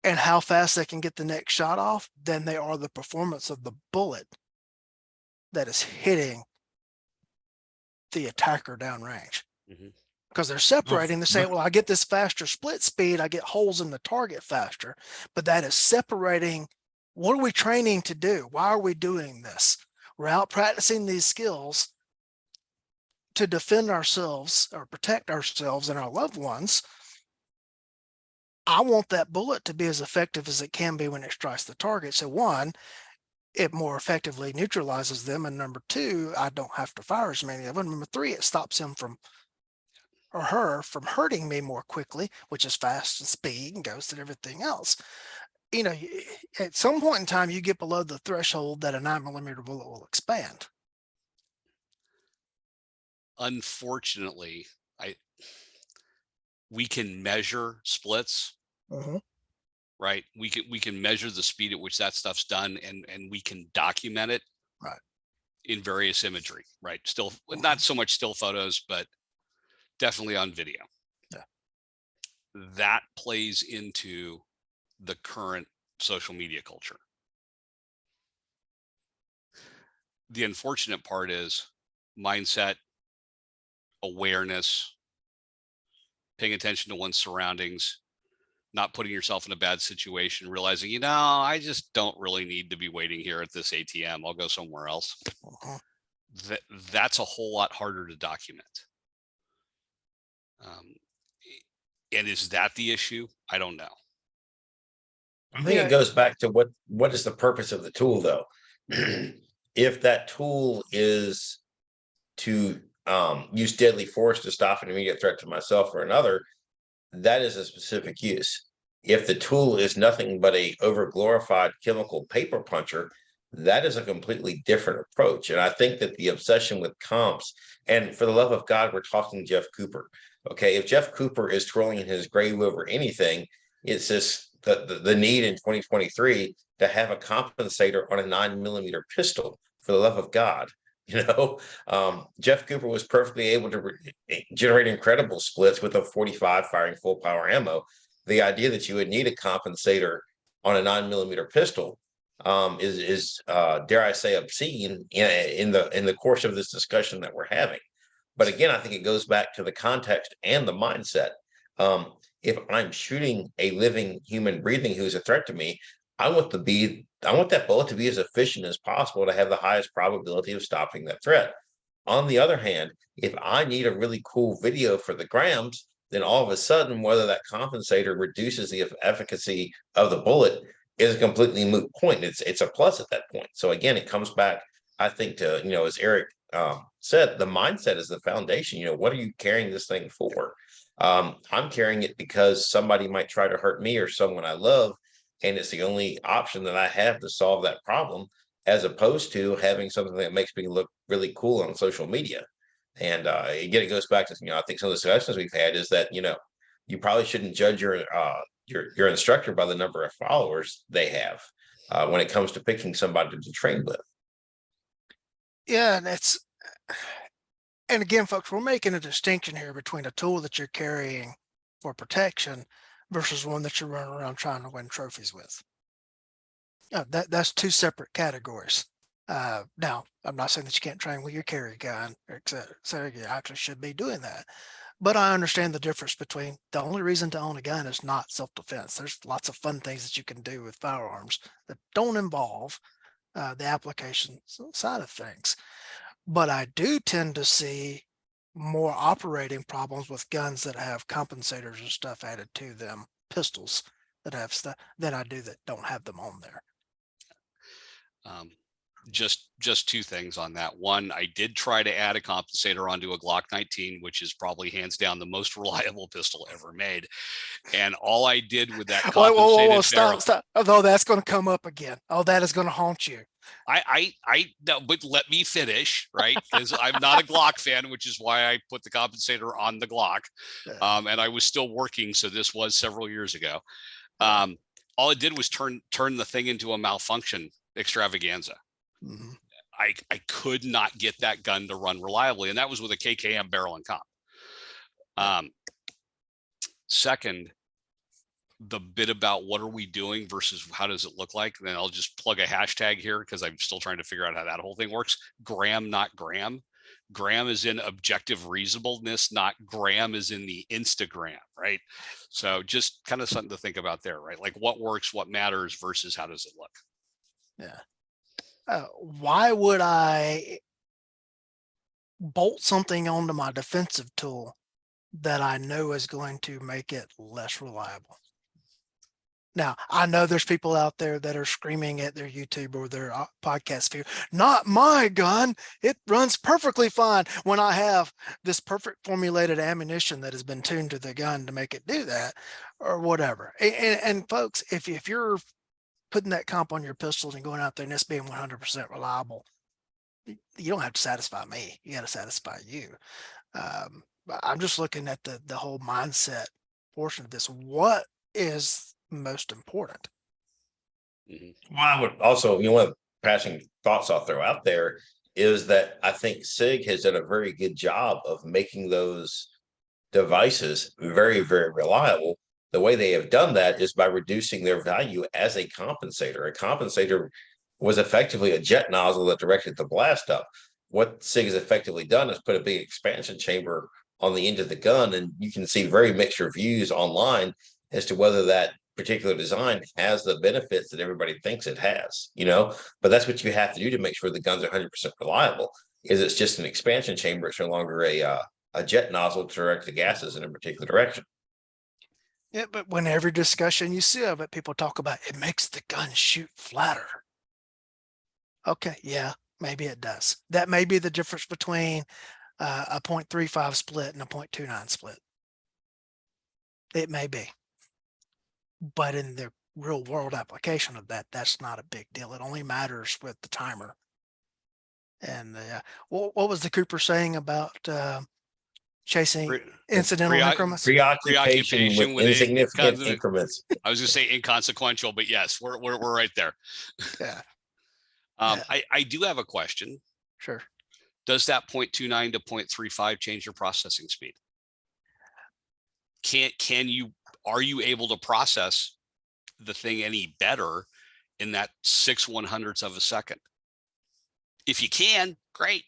and how fast they can get the next shot off than they are the performance of the bullet that is hitting the attacker downrange. Because they're separating, they're saying, well, I get this faster split speed, I get holes in the target faster, but that is separating. What are we training to do? Why are we doing this? We're out practicing these skills to defend ourselves or protect ourselves and our loved ones. I want that bullet to be as effective as it can be when it strikes the target. So one, it more effectively neutralizes them. And number two, I don't have to fire as many of them. Number three, it stops him or her from hurting me more quickly, which is fast and speed and ghost and everything else. At some point in time, you get below the threshold that a 9mm bullet will expand. Unfortunately, we can measure splits, right? We can measure the speed at which that stuff's done, and we can document it, right, in various imagery, right? Still, not so much still photos, but definitely on video. Yeah, that plays into the current social media culture. The unfortunate part is mindset, awareness, paying attention to one's surroundings, not putting yourself in a bad situation, realizing, I just don't really need to be waiting here at this ATM. I'll go somewhere else. That's a whole lot harder to document. And is that the issue? I don't know. I think it goes back to what is the purpose of the tool, though? If that tool is to use deadly force to stop an immediate threat to myself or another, that is a specific use. If the tool is nothing but a overglorified chemical paper puncher, that is a completely different approach. And I think that the obsession with comps, and for the love of God, we're talking Jeff Cooper. Okay, if Jeff Cooper is twirling in his grave over anything, it's just the need in 2023 to have a compensator on a 9mm pistol. For the love of God, Jeff Cooper was perfectly able to generate incredible splits with a 45 firing full power ammo. The idea that you would need a compensator on a 9mm pistol is dare I say, obscene in the course of this discussion that we're having. But again, I think it goes back to the context and the mindset. If I'm shooting a living human breathing who's a threat to me, I want that bullet to be as efficient as possible to have the highest probability of stopping that threat. On the other hand, if I need a really cool video for the grams, then all of a sudden, whether that compensator reduces the efficacy of the bullet is a completely moot point. It's a plus at that point. So again, it comes back, I think, to, as Erick said, the mindset is the foundation. What are you carrying this thing for? I'm carrying it because somebody might try to hurt me or someone I love, and it's the only option that I have to solve that problem, as opposed to having something that makes me look really cool on social media. And again, it goes back to, I think some of the discussions we've had is that, you probably shouldn't judge your instructor by the number of followers they have when it comes to picking somebody to train with. Yeah, and again, folks, we're making a distinction here between a tool that you're carrying for protection versus one that you're running around trying to win trophies with. That's two separate categories. Now, I'm not saying that you can't train with your carry gun, or et cetera, so you actually should be doing that. But I understand the difference between the only reason to own a gun is not self-defense. There's lots of fun things that you can do with firearms that don't involve the application side of things. But I do tend to see more operating problems with guns that have compensators and stuff added to them, pistols that have stuff, than I do that don't have them on there. Just two things on that. One, I did try to add a compensator onto a Glock 19, which is probably hands down the most reliable pistol ever made. And all I did with that compensated stop. Although that's going to come up again. Oh, that is going to haunt you. I no, but let me finish, right? Because I'm not a Glock fan, which is why I put the compensator on the Glock. And I was still working, so this was several years ago. All it did was turn the thing into a malfunction extravaganza. Mm-hmm. I could not get that gun to run reliably, and that was with a KKM barrel and comp. Second, the bit about what are we doing versus how does it look like, and then I'll just plug a hashtag here because I'm still trying to figure out how that whole thing works. Gram, not gram. Gram is in objective reasonableness, not gram is in the Instagram, right? So just kind of something to think about there, right? Like what works, what matters versus how does it look? Yeah. Why would I bolt something onto my defensive tool that I know is going to make it less reliable? Now, I know there's people out there that are screaming at their YouTube or their podcast feed, not my gun. It runs perfectly fine, when I have this perfect formulated ammunition that has been tuned to the gun to make it do that or whatever. And folks, if you're putting that comp on your pistols and going out there and it's being 100% reliable, you don't have to satisfy me. You got to satisfy you. I'm just looking at the whole mindset portion of this. What is most important? Well, I would also, one of the passing thoughts I'll throw out there is that I think SIG has done a very good job of making those devices very, very reliable. The way they have done that is by reducing their value as a compensator. A compensator was effectively a jet nozzle that directed the blast up. What SIG has effectively done is put a big expansion chamber on the end of the gun, and you can see very mixed reviews online as to whether that particular design has the benefits that everybody thinks it has, but that's what you have to do to make sure the guns are 100% reliable. Is it's just an expansion chamber. It's no longer a jet nozzle to direct the gases in a particular direction. Yeah, but when every discussion you see of it, people talk about it makes the gun shoot flatter. Okay, yeah, maybe it does. That may be the difference between a 0.35 split and a 0.29 split. It may be. But in the real world application of that, that's not a big deal. It only matters with the timer. And what was the Cooper saying about chasing incidental increments? Preoccupation with insignificant increments. I was going to say inconsequential, but yes, we're right there. Yeah. I do have a question. Sure. Does that 0.29 to 0.35 change your processing speed? Are you able to process the thing any better in that 6/100ths of a second? If you can, great.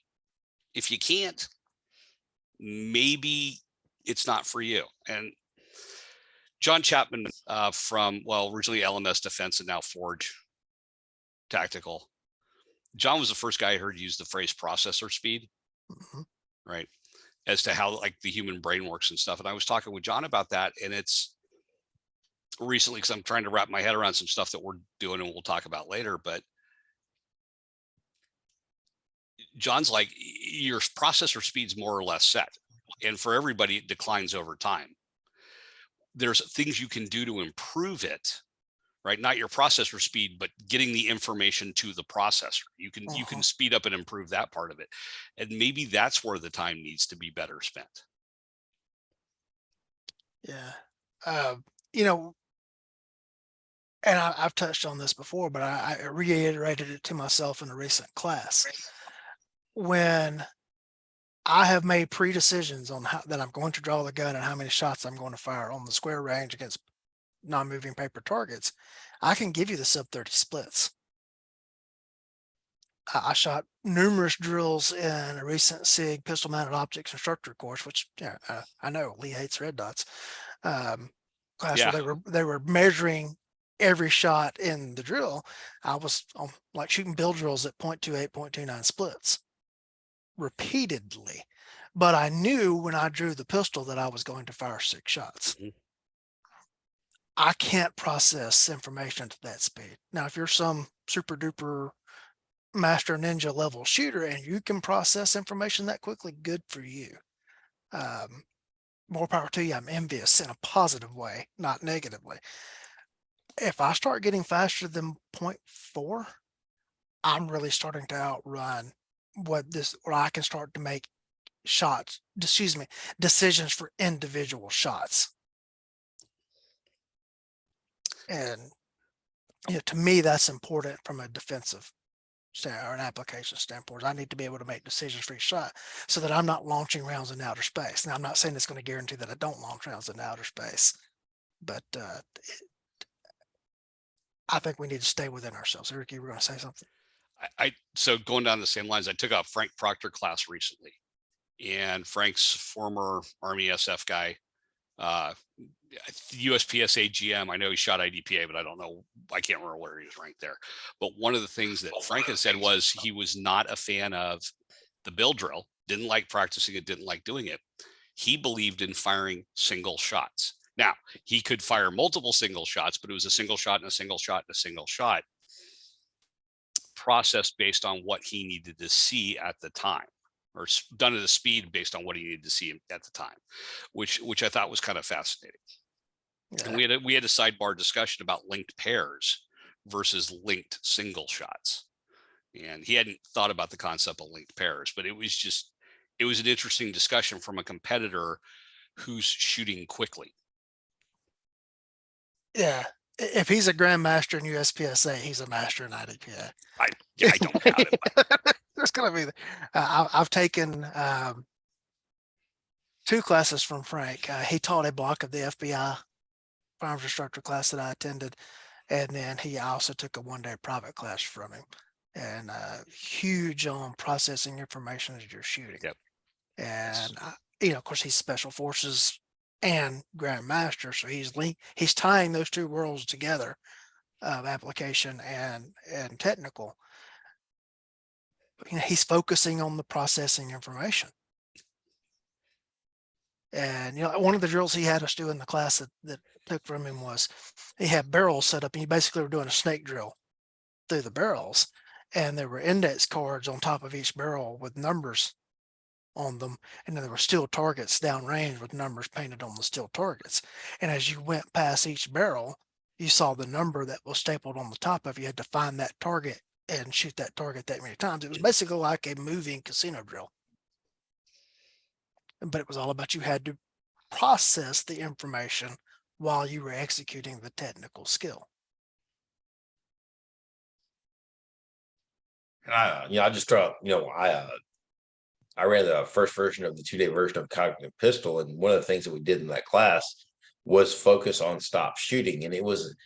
If you can't, maybe it's not for you. And John Chapman from, originally LMS Defense and now Forge Tactical. John was the first guy I heard use the phrase processor speed, right? As to how like the human brain works and stuff. And I was talking with John about that, and it's recently because I'm trying to wrap my head around some stuff that we're doing and we'll talk about later. But John's like, your processor speed's more or less set. and for everybody, it declines over time. There's things you can do to improve it, right? Not your processor speed, but getting the information to the processor. You can speed up and improve that part of it. And maybe that's where the time needs to be better spent. Yeah. You know, and I've touched on this before, but I reiterated it to myself in a recent class. When I have made pre-decisions on how that I'm going to draw the gun and how many shots I'm going to fire on the square range against non-moving paper targets, I can give you the sub 30 splits. I shot numerous drills in a recent SIG pistol mounted optics instructor course, which I know Lee hates red dots. Class where they were measuring every shot in the drill. I was like shooting bill drills at 0.28, 0.29 splits repeatedly, but I knew when I drew the pistol that I was going to fire 6 shots. I can't process information at that speed. Now, if you're some super duper master ninja level shooter and you can process information that quickly, good for you. More power to you. I'm envious in a positive way, not negatively. If I start getting faster than 0.4, I'm really starting to outrun where I can start to make decisions for individual shots. And to me, that's important from a defensive or an application standpoint. I need to be able to make decisions for each shot so that I'm not launching rounds in outer space. Now, I'm not saying it's going to guarantee that I don't launch rounds in outer space, but I think we need to stay within ourselves. Erick, you were going to say something? So going down the same lines, I took a Frank Proctor class recently, and Frank's former Army SF guy, USPSA GM. I know he shot IDPA, but I can't remember where he was ranked there. But one of the things that Frank had said was he was not a fan of the bill drill, didn't like practicing it, didn't like doing it. He believed in firing single shots. Now, he could fire multiple single shots, but it was a single shot and a single shot and a single shot, processed based on what he needed to see at the time, or done at a speed based on what he needed to see at the time, which I thought was kind of fascinating. Yeah. And we had a sidebar discussion about linked pairs versus linked single shots, and he hadn't thought about the concept of linked pairs, but it was an interesting discussion from a competitor who's shooting quickly. Yeah. If he's a grandmaster in USPSA, he's a master in IDPA. I don't doubt it. There's going to be. I've taken 2 classes from Frank. He taught a block of the FBI firearms instructor class that I attended, and then he also took a 1-day private class from him. And huge on processing information as you're shooting. Yep. And of course, he's Special Forces and Grandmaster, so he's tying those 2 worlds together, of application and technical. He's focusing on the processing information. And one of the drills he had us do in the class that took from him was he had barrels set up, and you basically were doing a snake drill through the barrels, and there were index cards on top of each barrel with numbers on them, and then there were steel targets downrange with numbers painted on the steel targets. And as you went past each barrel, you saw the number that was stapled on the top of it. You had to find that target and shoot that target that many times. It was basically like a moving casino drill, but it was all about you had to process the information while you were executing the technical skill. I just I ran the first version of the 2-day version of Cognitive Pistol, and one of the things that we did in that class was focus on stop shooting, and it was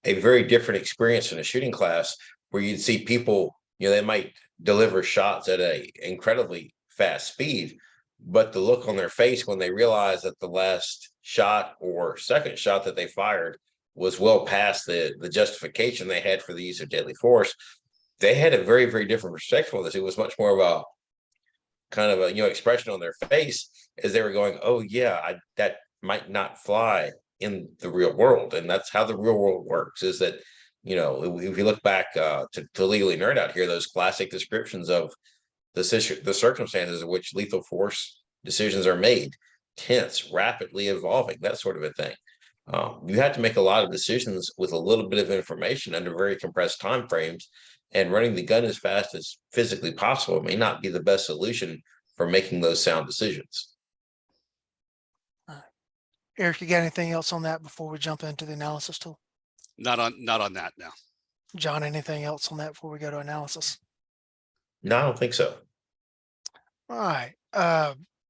a very different experience in a shooting class where you'd see people, they might deliver shots at a incredibly fast speed, but the look on their face when they realized that the last shot or second shot that they fired was well past the justification they had for the use of deadly force, they had a very, very different perspective on this. It was much more of a kind of a expression on their face as they were going, oh yeah, that might not fly in the real world. And that's how the real world works, is that if you look back to Legally Nerd Out here, those classic descriptions of the circumstances in which lethal force decisions are made, tense, rapidly evolving, that sort of a thing. You have to make a lot of decisions with a little bit of information under very compressed time frames, and running the gun as fast as physically possible may not be the best solution for making those sound decisions. Eric, you got anything else on that before we jump into the analysis tool? Not on that now. John, anything else on that before we go to analysis? No, I don't think so. All right.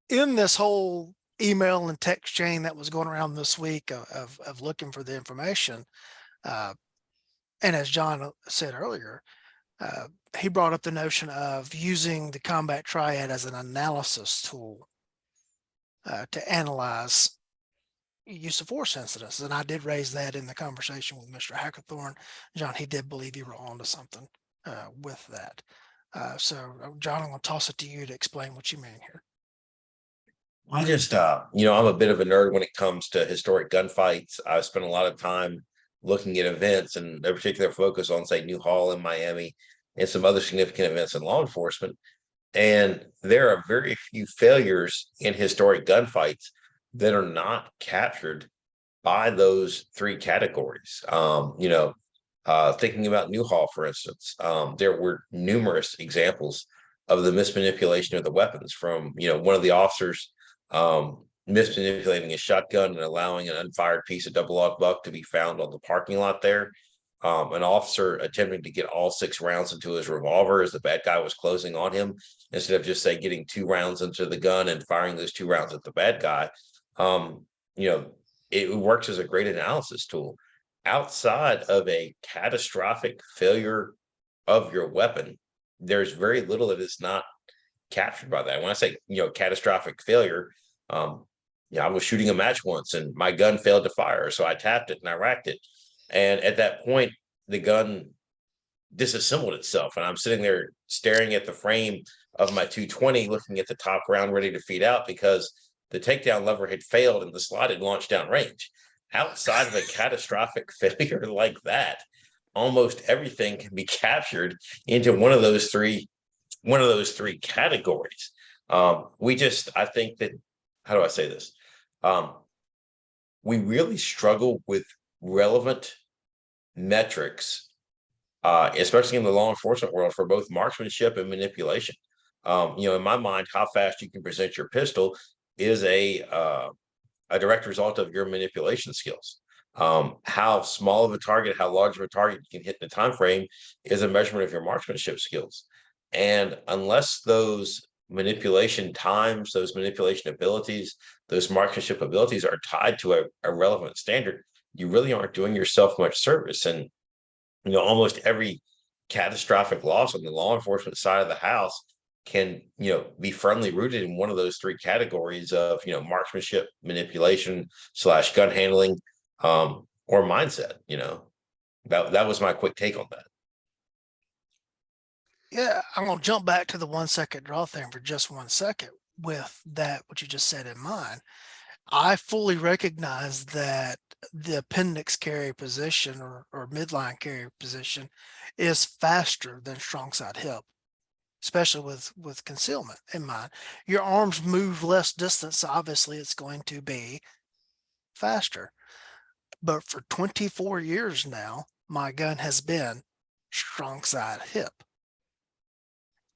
In this whole email and text chain that was going around this week of looking for the information, and as John said earlier, he brought up the notion of using the combat triad as an analysis tool to analyze use of force incidents. And I did raise that in the conversation with Mr. Hackathorn. John, he did believe you were onto something with that. So John, I'm going to toss it to you to explain what you mean here. I just, I'm a bit of a nerd when it comes to historic gunfights. I've spent a lot of time looking at events, and a particular focus on, say, New Hall in Miami and some other significant events in law enforcement. And there are very few failures in historic gunfights that are not captured by those three categories. Thinking about New Hall, for instance, there were numerous examples of the mismanipulation of the weapons from, one of the officers mismanipulating a shotgun and allowing an unfired piece of double-aught buck to be found on the parking lot there. An officer attempting to get all 6 rounds into his revolver as the bad guy was closing on him, instead of just, say, getting 2 rounds into the gun and firing those 2 rounds at the bad guy. It works as a great analysis tool. Outside of a catastrophic failure of your weapon, there's very little that is not captured by that. When I say, catastrophic failure, I was shooting a match once and my gun failed to fire. So I tapped it and I racked it. And at that point, the gun disassembled itself. And I'm sitting there staring at the frame of my 220, looking at the top round ready to feed out because the takedown lever had failed and the slide had launched downrange. Outside of a catastrophic failure like that, almost everything can be captured into one of those three categories. I think that, how do I say this? We really struggle with relevant metrics, especially in the law enforcement world, for both marksmanship and manipulation. In my mind, how fast you can present your pistol is a direct result of your manipulation skills. How small of a target, how large of a target you can hit in a time frame is a measurement of your marksmanship skills. And unless those manipulation times, those manipulation abilities, those marksmanship abilities are tied to a relevant standard, you really aren't doing yourself much service. And almost every catastrophic loss on the law enforcement side of the house can be firmly rooted in one of those three categories of marksmanship, manipulation / gun handling, or mindset. That was my quick take on that. Yeah, I'm going to jump back to the 1 second draw thing for just 1 second with that, what you just said in mind. I fully recognize that the appendix carry position or midline carry position is faster than strong side hip, especially with concealment in mind. Your arms move less distance, so obviously it's going to be faster. But for 24 years now, my gun has been strong side hip.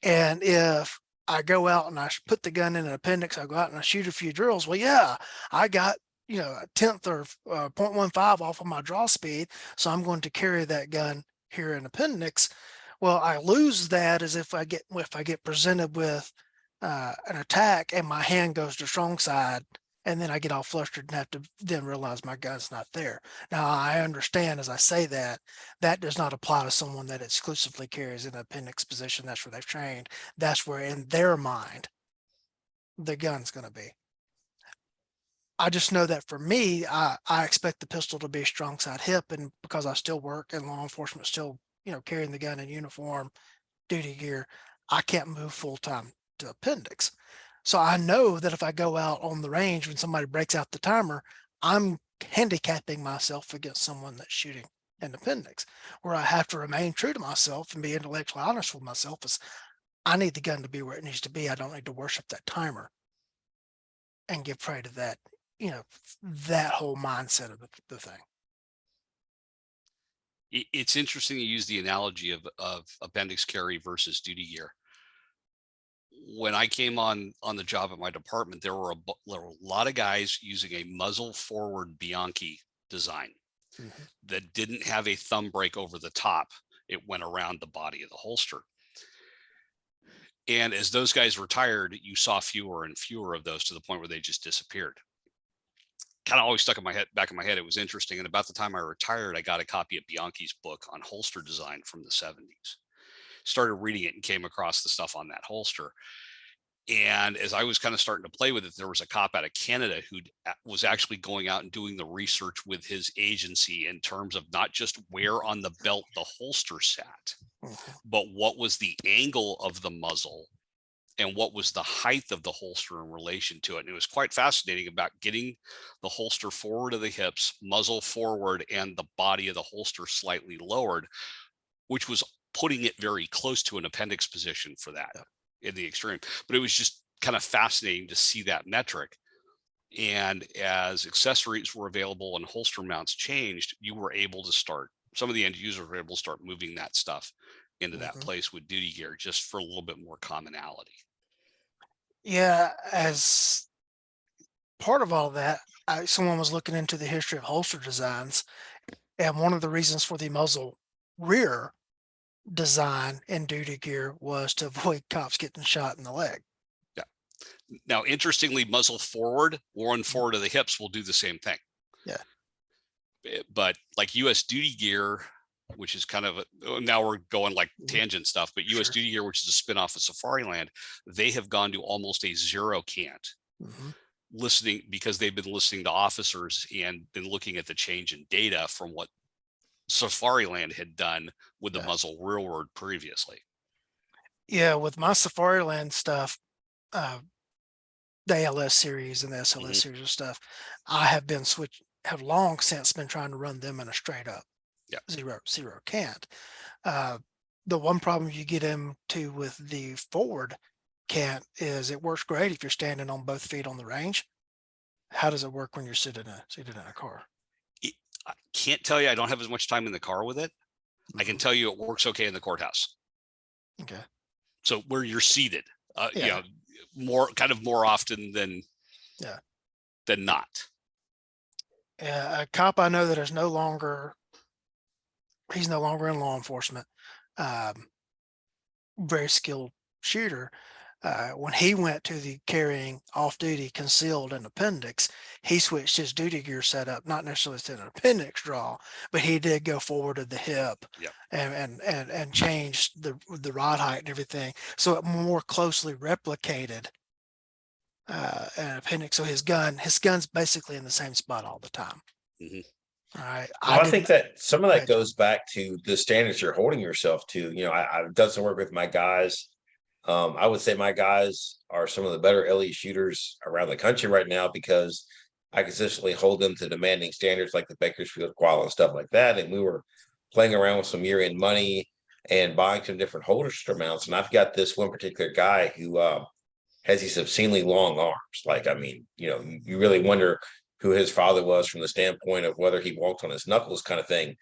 And if I go out and I put the gun in an appendix, I go out and I shoot a few drills. Well, yeah, I got, a 10th or 0.15 off of my draw speed. So I'm going to carry that gun here in appendix. Well, I lose that as if I get presented with an attack and my hand goes to strong side, and then I get all flustered and have to then realize my gun's not there. Now, I understand as I say that does not apply to someone that exclusively carries an appendix position. That's where they've trained. That's where in their mind, the gun's going to be. I just know that for me, I expect the pistol to be strong side hip. And because I still work in law enforcement, still, carrying the gun in uniform, duty gear, I can't move full time to appendix. So I know that if I go out on the range when somebody breaks out the timer, I'm handicapping myself against someone that's shooting an appendix. Where I have to remain true to myself and be intellectually honest with myself is I need the gun to be where it needs to be. I don't need to worship that timer. and give prey to that, that whole mindset of the thing. It's interesting to use the analogy of appendix carry versus duty gear. When I came on the job at my department, there were a lot of guys using a muzzle forward Bianchi design that didn't have a thumb brake over the top. It went around the body of the holster. And as those guys retired, you saw fewer and fewer of those, to the point where they just disappeared. Kind of always stuck in my head, back in my head. It was interesting. And about the time I retired, I got a copy of Bianchi's book on holster design from the 70s. Started reading it and came across the stuff on that holster. And as I was kind of starting to play with it, there was a cop out of Canada who was actually going out and doing the research with his agency in terms of not just where on the belt the holster sat, but what was the angle of the muzzle and what was the height of the holster in relation to it. And it was quite fascinating about getting the holster forward of the hips, muzzle forward, and the body of the holster slightly lowered, which was putting it very close to an appendix position for that in the extreme. But it was just kind of fascinating to see that metric. And as accessories were available and holster mounts changed, you were able to start, some of the end users were able to start moving that stuff into that place with duty gear, just for a little bit more commonality. Yeah, as part of all that, someone was looking into the history of holster designs, and one of the reasons for the muzzle rear design in duty gear was to avoid cops getting shot in the leg. Yeah. Now, interestingly, muzzle forward, worn forward of the hips, will do the same thing. Yeah. But like US duty gear, which is kind of now we're going like tangent stuff, but US duty gear, which is a spin-off of Safariland, they have gone to almost a zero cant. Listening, because they've been listening to officers and been looking at the change in data from what Safariland had done with the muzzle rearward previously. Yeah, with my Safariland stuff, the ALS series and the SLS series of stuff, I have long since been trying to run them in a straight up zero cant. The one problem you get into with the forward cant is it works great if you're standing on both feet on the range. How does it work when you're seated in a car? I can't tell you. I don't have as much time in the car with it. I can tell you it works okay in the courthouse. Okay. So where you're seated, more often than not. A cop I know that is he's no longer in law enforcement. Very skilled shooter. When he went to the carrying off-duty concealed an appendix, he switched his duty gear setup, not necessarily to an appendix draw, but he did go forward to the hip and changed the rod height and everything, so it more closely replicated an appendix. So his gun's basically in the same spot all the time. All right. Well, I think that some of that goes back to the standards you're holding yourself to. I've done some work with my guys. I would say my guys are some of the better LE shooters around the country right now, because I consistently hold them to demanding standards like the Bakersfield Qual and stuff like that. And we were playing around with some year-end money and buying some different holster mounts. And I've got this one particular guy who has these obscenely long arms. Like, I mean, you really wonder who his father was from the standpoint of whether he walked on his knuckles kind of thing.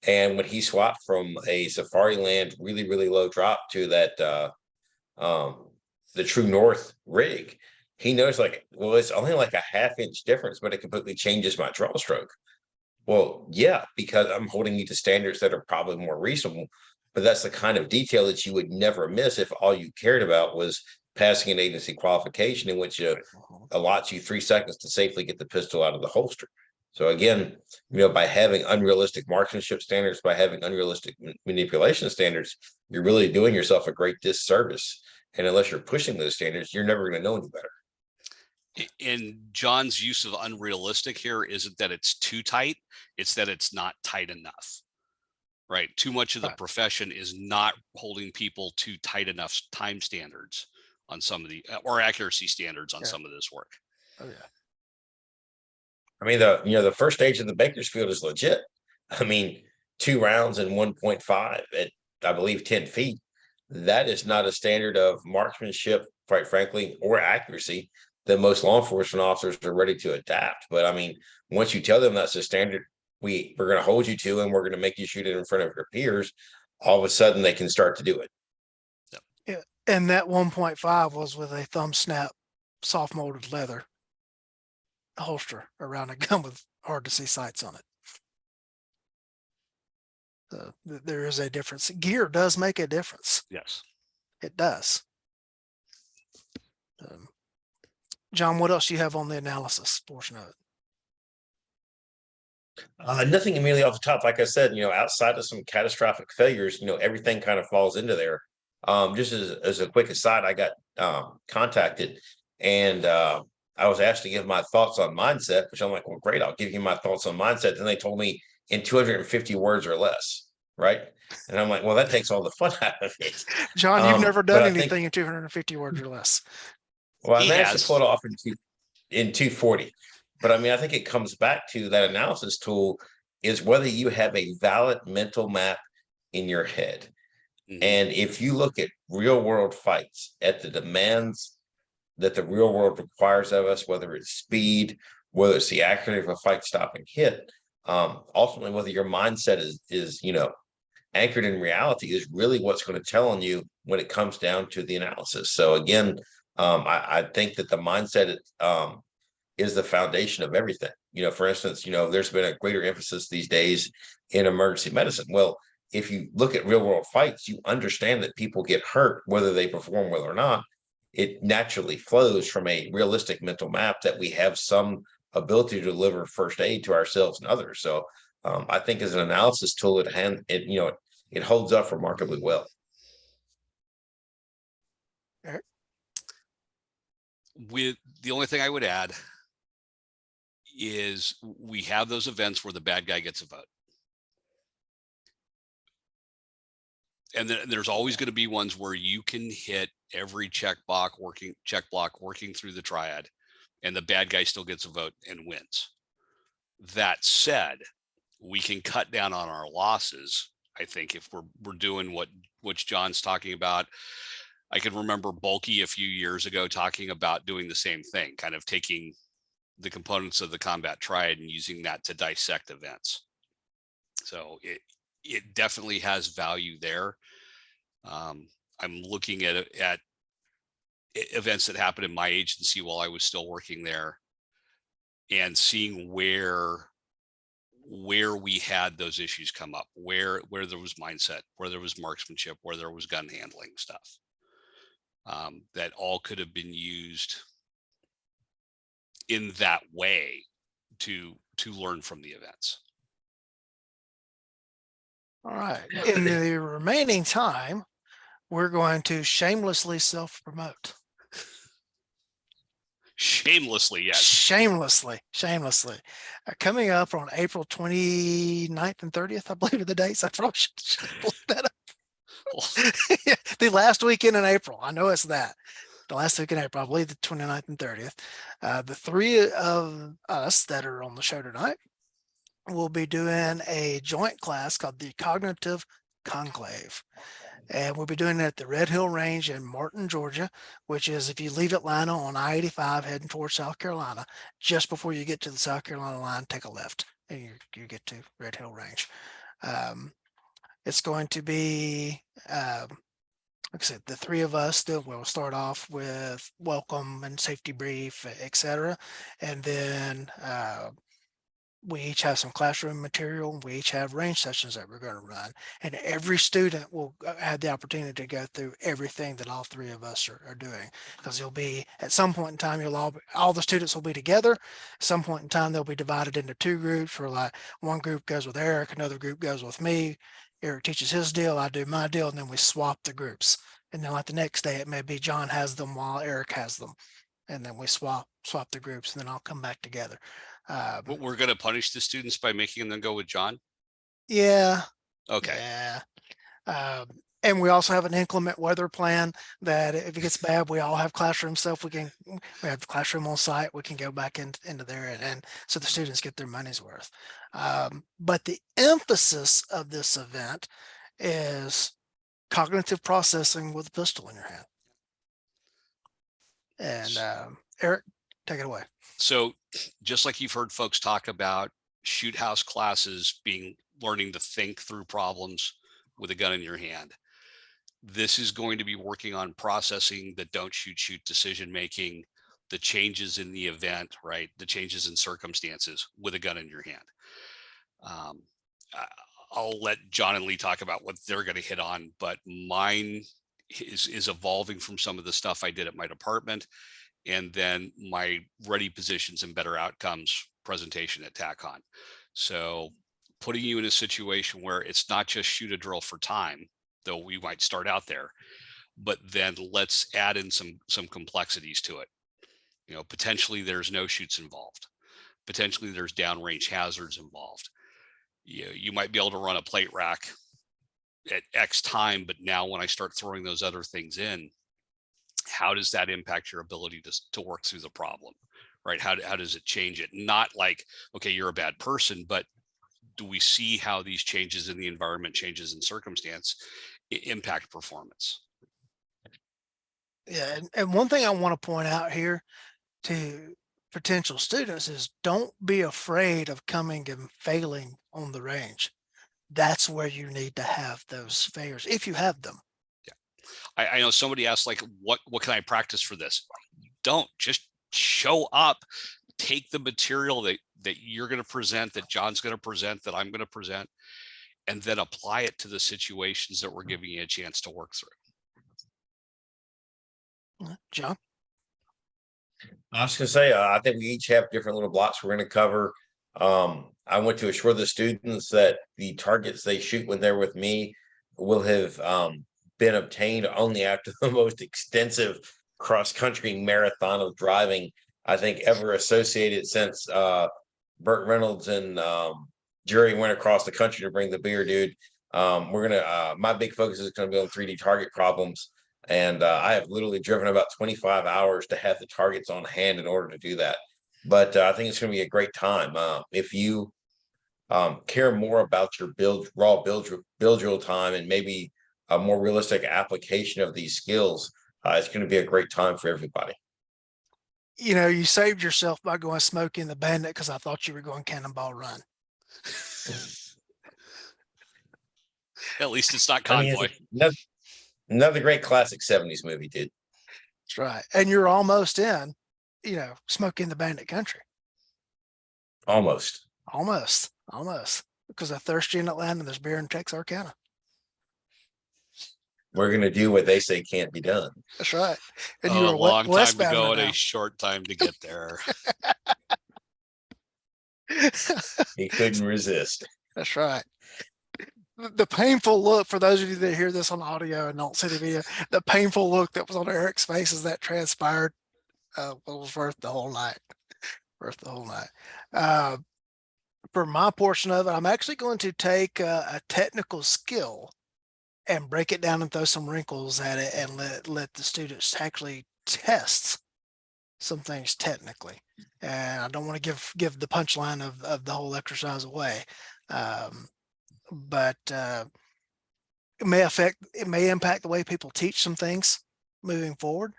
And when he swapped from a Safariland really, really low drop to that the True North rig, he knows, like, well, it's only like a half-inch difference, but it completely changes my draw stroke. Well, yeah, because I'm holding you to standards that are probably more reasonable, but that's the kind of detail that you would never miss if all you cared about was passing an agency qualification in which allots you 3 seconds to safely get the pistol out of the holster. So again, by having unrealistic marksmanship standards, by having unrealistic manipulation standards, you're really doing yourself a great disservice. And unless you're pushing those standards, you're never going to know any better. And John's use of unrealistic here isn't that it's too tight, it's that it's not tight enough, right? Too much of the profession is not holding people to tight enough time standards on some of the, or accuracy standards on some of this work. Oh yeah. I mean, the first stage of the Bakersfield is legit. I mean, 2 rounds and 1.5 at, I believe, 10 feet. That is not a standard of marksmanship, quite frankly, or accuracy then most law enforcement officers are ready to adapt. But I mean, once you tell them that's the standard we're going to hold you to, and we're going to make you shoot it in front of your peers, all of a sudden they can start to do it. Yeah. And that 1.5 was with a thumb snap, soft molded leather holster around a gun with hard to see sights on it. So there is a difference. Gear does make a difference. Yes. It does. John, what else do you have on the analysis portion of it? Nothing immediately off the top. Like I said, outside of some catastrophic failures, everything kind of falls into there. Just as a quick aside, I got contacted, and I was asked to give my thoughts on mindset, which I'm like, well, great, I'll give you my thoughts on mindset. Then they told me in 250 words or less, right? And I'm like, well, that takes all the fun out of it. John, you've never done but I anything think- in 250 words or less. Well, I He managed has. to pull it off in 240. But I mean, I think it comes back to that analysis tool is whether you have a valid mental map in your head. Mhm. And if you look at real world fights, at the demands that the real world requires of us, whether it's speed, whether it's the accuracy of a fight stopping hit, ultimately whether your mindset is anchored in reality is really what's going to tell on you when it comes down to the analysis. So again, I think that the mindset is the foundation of everything. For instance, there's been a greater emphasis these days in emergency medicine. Well, if you look at real world fights, you understand that people get hurt, whether they perform well or not. It naturally flows from a realistic mental map that we have some ability to deliver first aid to ourselves and others. So I think as an analysis tool, it holds up remarkably well. Erick? With the only thing I would add is we have those events where the bad guy gets a vote. And then there's always going to be ones where you can hit every check block working through the triad, and the bad guy still gets a vote and wins. That said, we can cut down on our losses. I think if we're doing what John's talking about. I can remember Bulky a few years ago talking about doing the same thing, kind of taking the components of the combat triad and using that to dissect events. So it definitely has value there. I'm looking at events that happened in my agency while I was still working there, and seeing where we had those issues come up, where there was mindset, where there was marksmanship, where there was gun handling stuff. That all could have been used in that way to learn from the events. All right. In the remaining time, we're going to shamelessly self-promote. Shamelessly, yes. Shamelessly. Coming up on April 29th and 30th, I believe are the dates. I probably should look that up. The last weekend in April. I know it's that. The last week in April, I believe the 29th and 30th. The three of us that are on the show tonight will be doing a joint class called the Cognitive Conclave. And we'll be doing it at the Red Hill Range in Martin, Georgia, which is if you leave Atlanta on I-85 heading towards South Carolina, just before you get to the South Carolina line, take a left and you get to Red Hill Range. It's going to be, like I said, the three of us will start off with welcome and safety brief, etc. And then we each have some classroom material. We each have range sessions that we're going to run. And every student will have the opportunity to go through everything that all three of us are doing. Because you'll be, at some point in time, all the students will be together. At some point in time, they'll be divided into two groups where like one group goes with Eric, another group goes with me. Eric teaches his deal, I do my deal, and then we swap the groups. And then like the next day, it may be John has them while Eric has them. And then we swap the groups, and then I'll come back together. But we're going to punish the students by making them go with John. Yeah. Okay. Yeah. And we also have an inclement weather plan that if it gets bad, we all have classroom stuff. We have the classroom on site. We can go back into there and so the students get their money's worth. But the emphasis of this event is cognitive processing with a pistol in your hand. And Eric, take it away. So just like you've heard folks talk about shoot house classes being learning to think through problems with a gun in your hand, this is going to be working on processing the don't shoot decision making, the changes in the event, right? The changes in circumstances with a gun in your hand. I'll let John and Lee talk about what they're going to hit on, but mine is evolving from some of the stuff I did at my department, and then my ready positions and better outcomes presentation at TACON. So putting you in a situation where it's not just shoot a drill for time, though we might start out there, but then let's add in some complexities to it. You know, potentially there's no shoots involved. Potentially there's downrange hazards involved. You might be able to run a plate rack at X time, but now when I start throwing those other things in, how does that impact your ability to work through the problem, right? How does it change it? Not like, okay, you're a bad person, but do we see how these changes in the environment, changes in circumstance impact performance? Yeah, and one thing I want to point out here to potential students is don't be afraid of coming and failing on the range. That's where you need to have those failures, if you have them. Yeah, I know somebody asked, like, what can I practice for this? Don't just show up, take the material that you're going to present, that John's going to present, that I'm going to present, and then apply it to the situations that we're giving you a chance to work through. John? I was going to say, I think we each have different little blocks we're going to cover. I want to assure the students that the targets they shoot when they're with me will have been obtained only after the most extensive cross-country marathon of driving, I think, ever associated since Burt Reynolds and Jerry went across the country to bring the beer, dude. We're going to, my big focus is going to be on 3D target problems. And I have literally driven about 25 hours to have the targets on hand in order to do that. But I think it's going to be a great time. If you care more about your raw build drill time and maybe a more realistic application of these skills, it's going to be a great time for everybody. You know, you saved yourself by going Smokey and the Bandit because I thought you were going Cannonball Run. At least it's not Convoy. Another great classic 70s movie, dude. That's right. And you're almost in, you know, Smokey and the Bandit country. Almost. Because they're thirsty in Atlanta and there's beer in Texarkana. We're going to do what they say can't be done. That's right. And a long time to go and a short time to get there. He couldn't resist. That's right. The painful look, for those of you that hear this on audio and don't see the video, the painful look that was on Erick's face as that transpired was worth the whole night. For my portion of it, I'm actually going to take a technical skill and break it down and throw some wrinkles at it and let the students actually test some things technically. And I don't want to give the punchline of the whole exercise away. But it may impact the way people teach some things moving forward,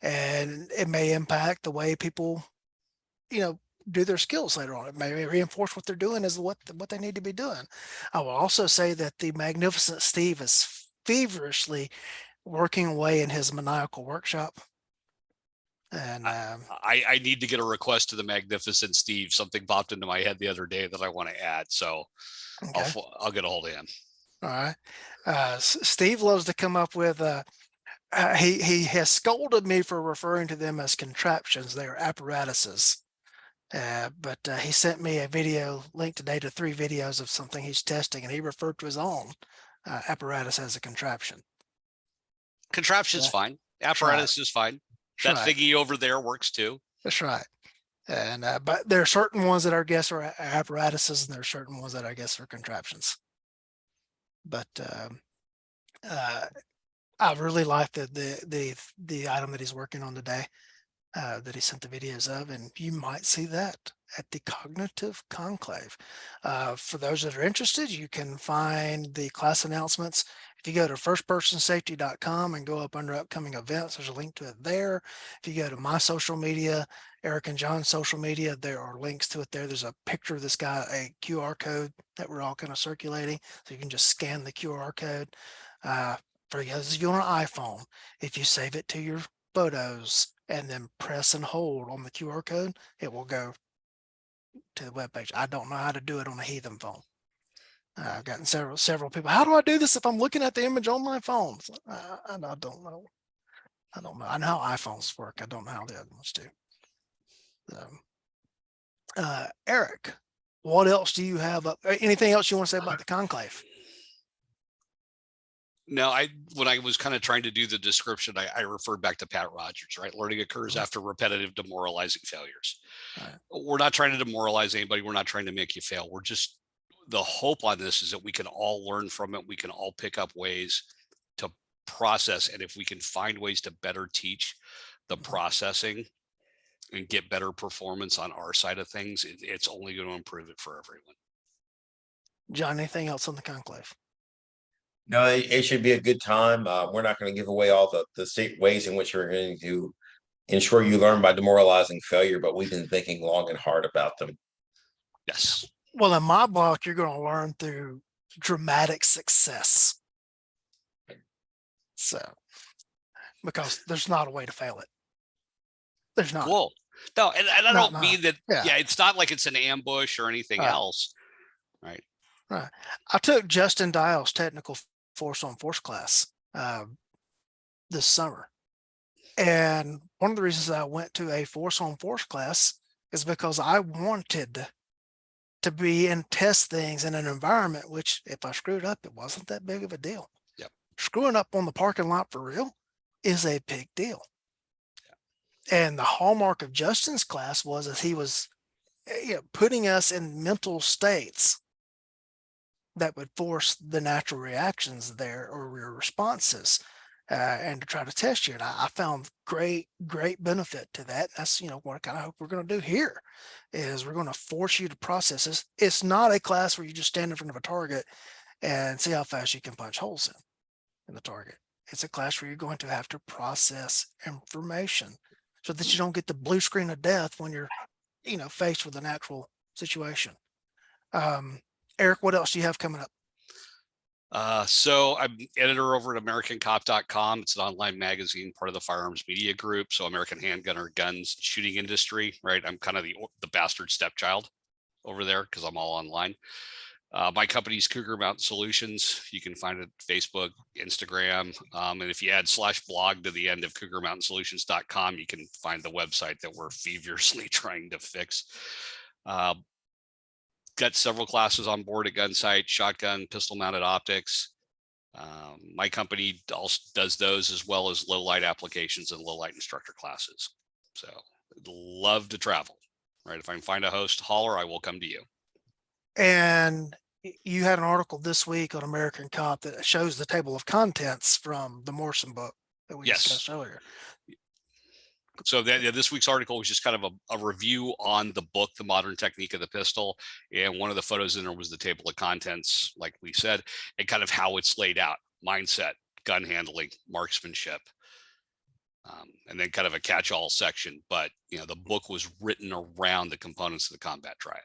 and it may impact the way people, you know, do their skills later on. It may reinforce what they're doing as what they need to be doing. I will also say that the Magnificent Steve is feverishly working away in his maniacal workshop. And I need to get a request to the Magnificent Steve. Something popped into my head the other day that I want to add. So okay. I'll get a hold of him. All right. Steve loves to come up with, he has scolded me for referring to them as contraptions. They are apparatuses. But he sent me a video link today to 3 videos of something he's testing, and he referred to his own apparatus as a contraption. Contraption is fine. Apparatus is fine. That thingy over there works too. That's right. And but there are certain ones that I guess are apparatuses, and there are certain ones that I guess are contraptions. But I really like the item that he's working on today, that he sent the videos of, and you might see that at the Cognitive Conclave. For those that are interested, you can find the class announcements. If If you go to firstpersonsafety.com and go up under upcoming events, there's a link to it there. If you go to my social media, Eric and John's social media, there are links to it there. There's a picture of this guy, a QR code that we're all kind of circulating. So you can just scan the QR code. For those of you on an iPhone, if you save it to your photos and then press and hold on the QR code, it will go to the webpage. I don't know how to do it on a heathen phone. I've gotten several people. How do I do this if I'm looking at the image on my phone? I don't know. I don't know. I know how iPhones work. I don't know how the other ones do. Eric, what else do you have up? Anything else you want to say about the conclave? No, when I was kind of trying to do the description, I referred back to Pat Rogers, right? Learning occurs after repetitive demoralizing failures. Right. We're not trying to demoralize anybody. We're not trying to make you fail. We're just, the hope on this is that we can all learn from it. We can all pick up ways to process. And if we can find ways to better teach the processing and get better performance on our side of things, it's only going to improve it for everyone. John, anything else on the conclave? No, it should be a good time. We're not going to give away all the ways in which we're going to ensure you learn by demoralizing failure, but we've been thinking long and hard about them. Yes. Well, in my block, you're going to learn through dramatic success. So, because there's not a way to fail it. There's not. Cool. No, and I don't mean that. Yeah, it's not like it's an ambush or anything else. Right. Right. I took Justin Dial's technical force on force class this summer. And one of the reasons I went to a force on force class is because I wanted to be and test things in an environment, which if I screwed up, it wasn't that big of a deal. Yep. Screwing up on the parking lot for real is a big deal. Yep. And the hallmark of Justin's class was that he was putting us in mental states that would force the natural reactions there or your responses and to try to test you. And I found great benefit to that. That's, what I kind of hope we're going to do here is we're going to force you to process this. It's not a class where you just stand in front of a target and see how fast you can punch holes in the target. It's a class where you're going to have to process information so that you don't get the blue screen of death when you're, faced with an actual situation. Eric, what else do you have coming up? So I'm editor over at AmericanCop.com. It's an online magazine, part of the Firearms Media Group. So American Handgunner, guns, shooting industry, right? I'm kind of the bastard stepchild over there because I'm all online. My company's Cougar Mountain Solutions. You can find it Facebook, Instagram. And if you add /blog to the end of CougarMountainSolutions.com, you can find the website that we're feverishly trying to fix. Got several classes on board at Gunsight: shotgun, pistol mounted optics. My company also does those as well as low light applications and low light instructor classes. So I'd love to travel, right? If I can find a host, holler, I will come to you. And you had an article this week on American Cop that shows the table of contents from the Morrison book that we discussed earlier. So this week's article was just kind of a review on the book, The Modern Technique of the Pistol. And one of the photos in there was the table of contents, like we said, and kind of how it's laid out: mindset, gun handling, marksmanship, and then kind of a catch-all section. But, the book was written around the components of the combat triad.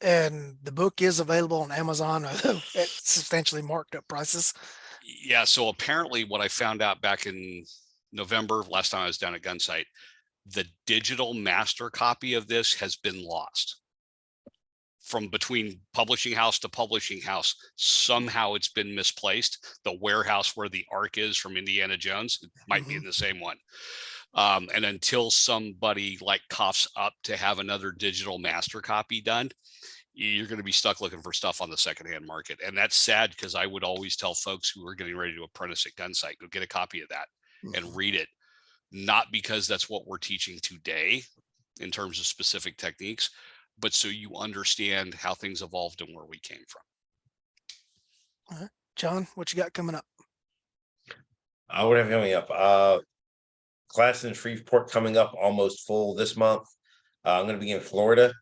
And the book is available on Amazon at substantially marked up prices. Yeah. So apparently what I found out back in November, last time I was down at Gunsight, the digital master copy of this has been lost from between publishing house to publishing house. Somehow it's been misplaced. The warehouse where the Ark is from Indiana Jones, it might be in the same one. And until somebody coughs up to have another digital master copy done, you're going to be stuck looking for stuff on the secondhand market. And that's sad, because I would always tell folks who are getting ready to apprentice at Gunsight, go get a copy of that and read it. Not because that's what we're teaching today in terms of specific techniques, but so you understand how things evolved and where we came from. All right. John, what you got coming up? What have coming up? Class in Shreveport coming up, almost full this month. I'm going to be in Florida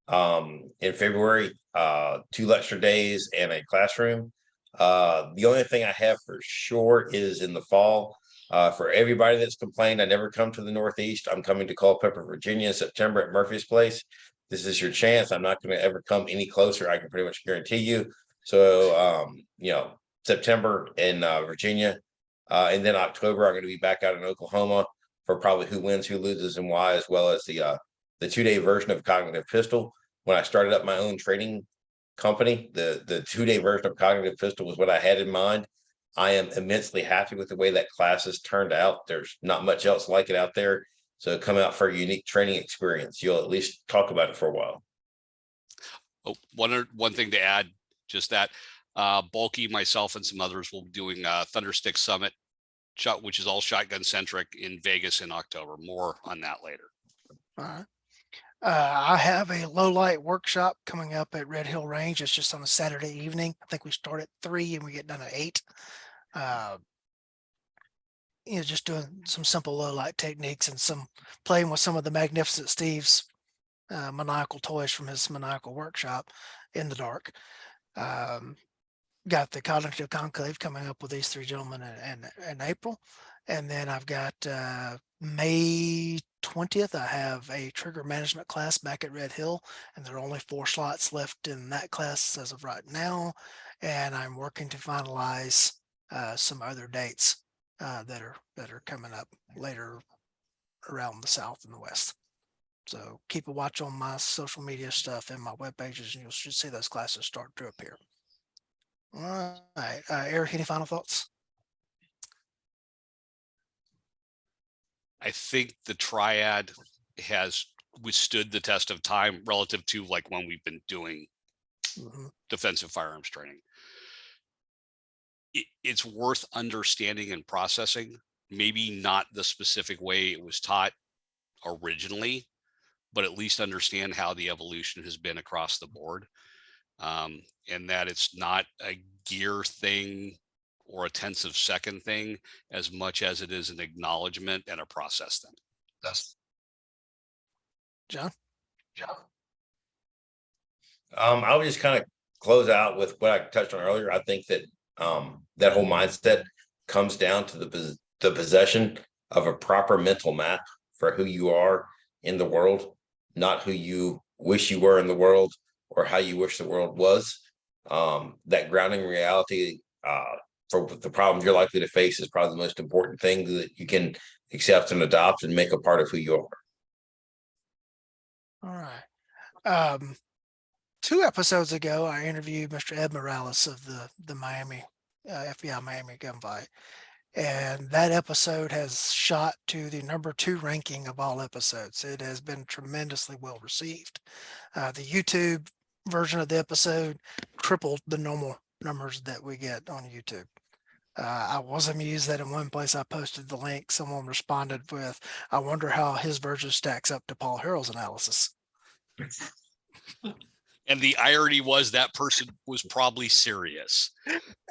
in February, 2 lecture days and a classroom. The only thing I have for sure is in the fall. For everybody that's complained, I never come to the Northeast. I'm coming to Culpeper, Virginia in September at Murphy's Place. This is your chance. I'm not going to ever come any closer. I can pretty much guarantee you. So, September in Virginia, and then October, I'm going to be back out in Oklahoma for probably Who Wins, Who Loses, and Why, as well as the 2-day version of Cognitive Pistol. When I started up my own training company, the 2-day version of Cognitive Pistol was what I had in mind. I am immensely happy with the way that class has turned out. There's not much else like it out there. So come out for a unique training experience. You'll at least talk about it for a while. Oh, one thing to add, just that Bulky, myself, and some others will be doing Thunderstick Summit, which is all shotgun centric in Vegas in October. More on that later. All right. I have a low light workshop coming up at Red Hill Range. It's just on a Saturday evening. I think we start at 3 and we get done at 8. Just doing some simple low light techniques and some playing with some of the Magnificent Steve's maniacal toys from his maniacal workshop in the dark. Got the Cognitive Conclave coming up with these 3 gentlemen in April. And then I've got May 20th, I have a trigger management class back at Red Hill, and there are only 4 slots left in that class as of right now. And I'm working to finalize some other dates that are coming up later around the South and the West. So keep a watch on my social media stuff and my web pages, and you should see those classes start to appear. All right, Eric, any final thoughts? I think the Triad has withstood the test of time relative to like when we've been doing defensive firearms training. It's worth understanding and processing, maybe not the specific way it was taught originally, but at least understand how the evolution has been across the board. And that it's not a gear thing or a tenth of second thing as much as it is an acknowledgement and a process thing. That's John. I would just kind of close out with what I touched on earlier. I think that that whole mindset comes down to the possession of a proper mental map for who you are in the world, not who you wish you were in the world or how you wish the world was. That grounding reality for the problems you're likely to face is probably the most important thing that you can accept and adopt and make a part of who you are. All right. 2 episodes ago, I interviewed Mr. Ed Morales of the Miami FBI Miami gunfight, and that episode has shot to the number 2 ranking of all episodes. It has been tremendously well received. The YouTube version of the episode tripled the normal numbers that we get on YouTube. I was amused that in one place I posted the link, someone responded with, "I wonder how his version stacks up to Paul Harrell's analysis." And the irony was that person was probably serious.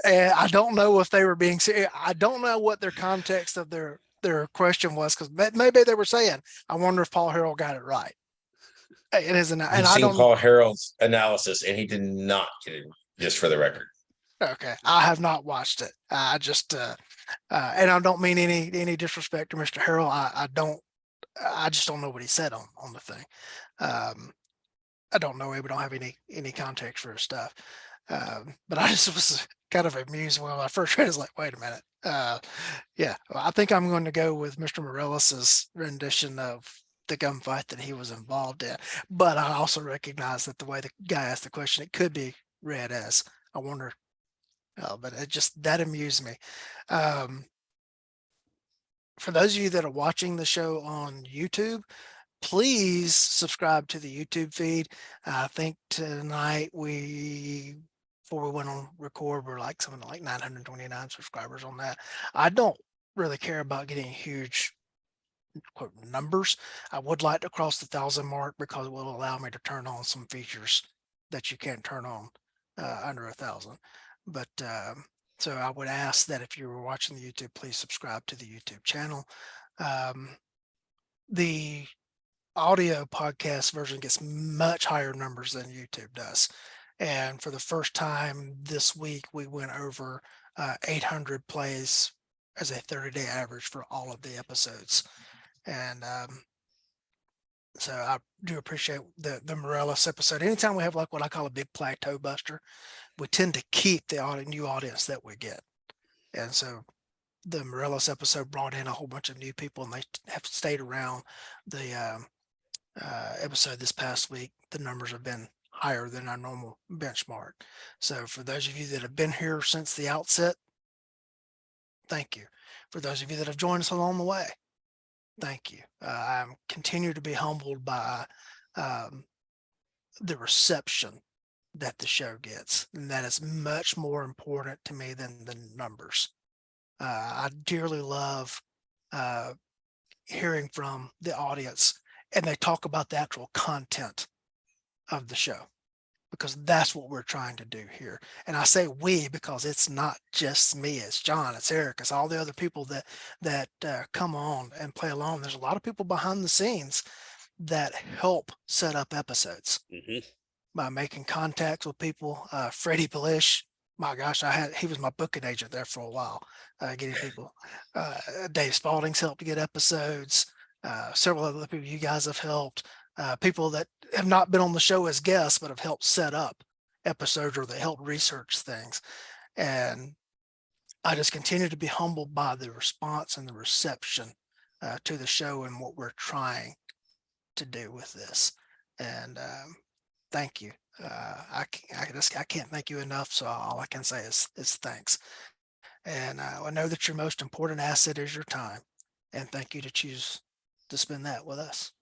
And I don't know if they were being serious. I don't know what their context of their question was, because maybe they were saying, "I wonder if Paul Harrell got it right." It isn't, and I don't. Paul Harrell's analysis, and he did not get it. Just for the record. Okay, I have not watched it. I just and I don't mean any disrespect to Mr. Harrell. I just don't know what he said on the thing. I don't know. We don't have any context for his stuff. But I just was kind of amused when I first read it. I was like, wait a minute. Yeah, I think I'm going to go with Mr. Moreles's rendition of the gunfight that he was involved in. But I also recognize that the way the guy asked the question, it could be read as, "I wonder." But it just, that amused me. For those of you that are watching the show on YouTube, please subscribe to the YouTube feed. I think tonight before we went on record, we're like something like 929 subscribers on that. I don't really care about getting huge quote numbers. I would like to cross the 1,000 mark because it will allow me to turn on some features that you can't turn on under 1,000. But so I would ask that if you were watching the YouTube, please subscribe to the YouTube channel. The audio podcast version gets much higher numbers than YouTube does. And for the first time this week, we went over 800 plays as a 30-day average for all of the episodes. And so I do appreciate the Morellis episode. Anytime we have like what I call a big plateau buster, we tend to keep the new audience that we get. And so the Morellis episode brought in a whole bunch of new people, and they have stayed around. The episode this past week, the numbers have been higher than our normal benchmark. So for those of you that have been here since the outset, thank you. For those of you that have joined us along the way, thank you. I continue to be humbled by the reception that the show gets, and that is much more important to me than the numbers. I dearly love hearing from the audience, and they talk about the actual content of the show, because that's what we're trying to do here. And I say we because it's not just me, it's John, it's Eric, it's all the other people that come on and play along. There's a lot of people behind the scenes that help set up episodes by making contacts with people. Freddie Belish, my gosh, he was my booking agent there for a while, getting people. Dave Spalding's helped to get episodes. Several other people you guys have helped. People that have not been on the show as guests, but have helped set up episodes, or they help research things. And I just continue to be humbled by the response and the reception to the show and what we're trying to do with this. And thank you. I can't thank you enough. So all I can say is thanks. And I know that your most important asset is your time. And thank you to choose to spend that with us.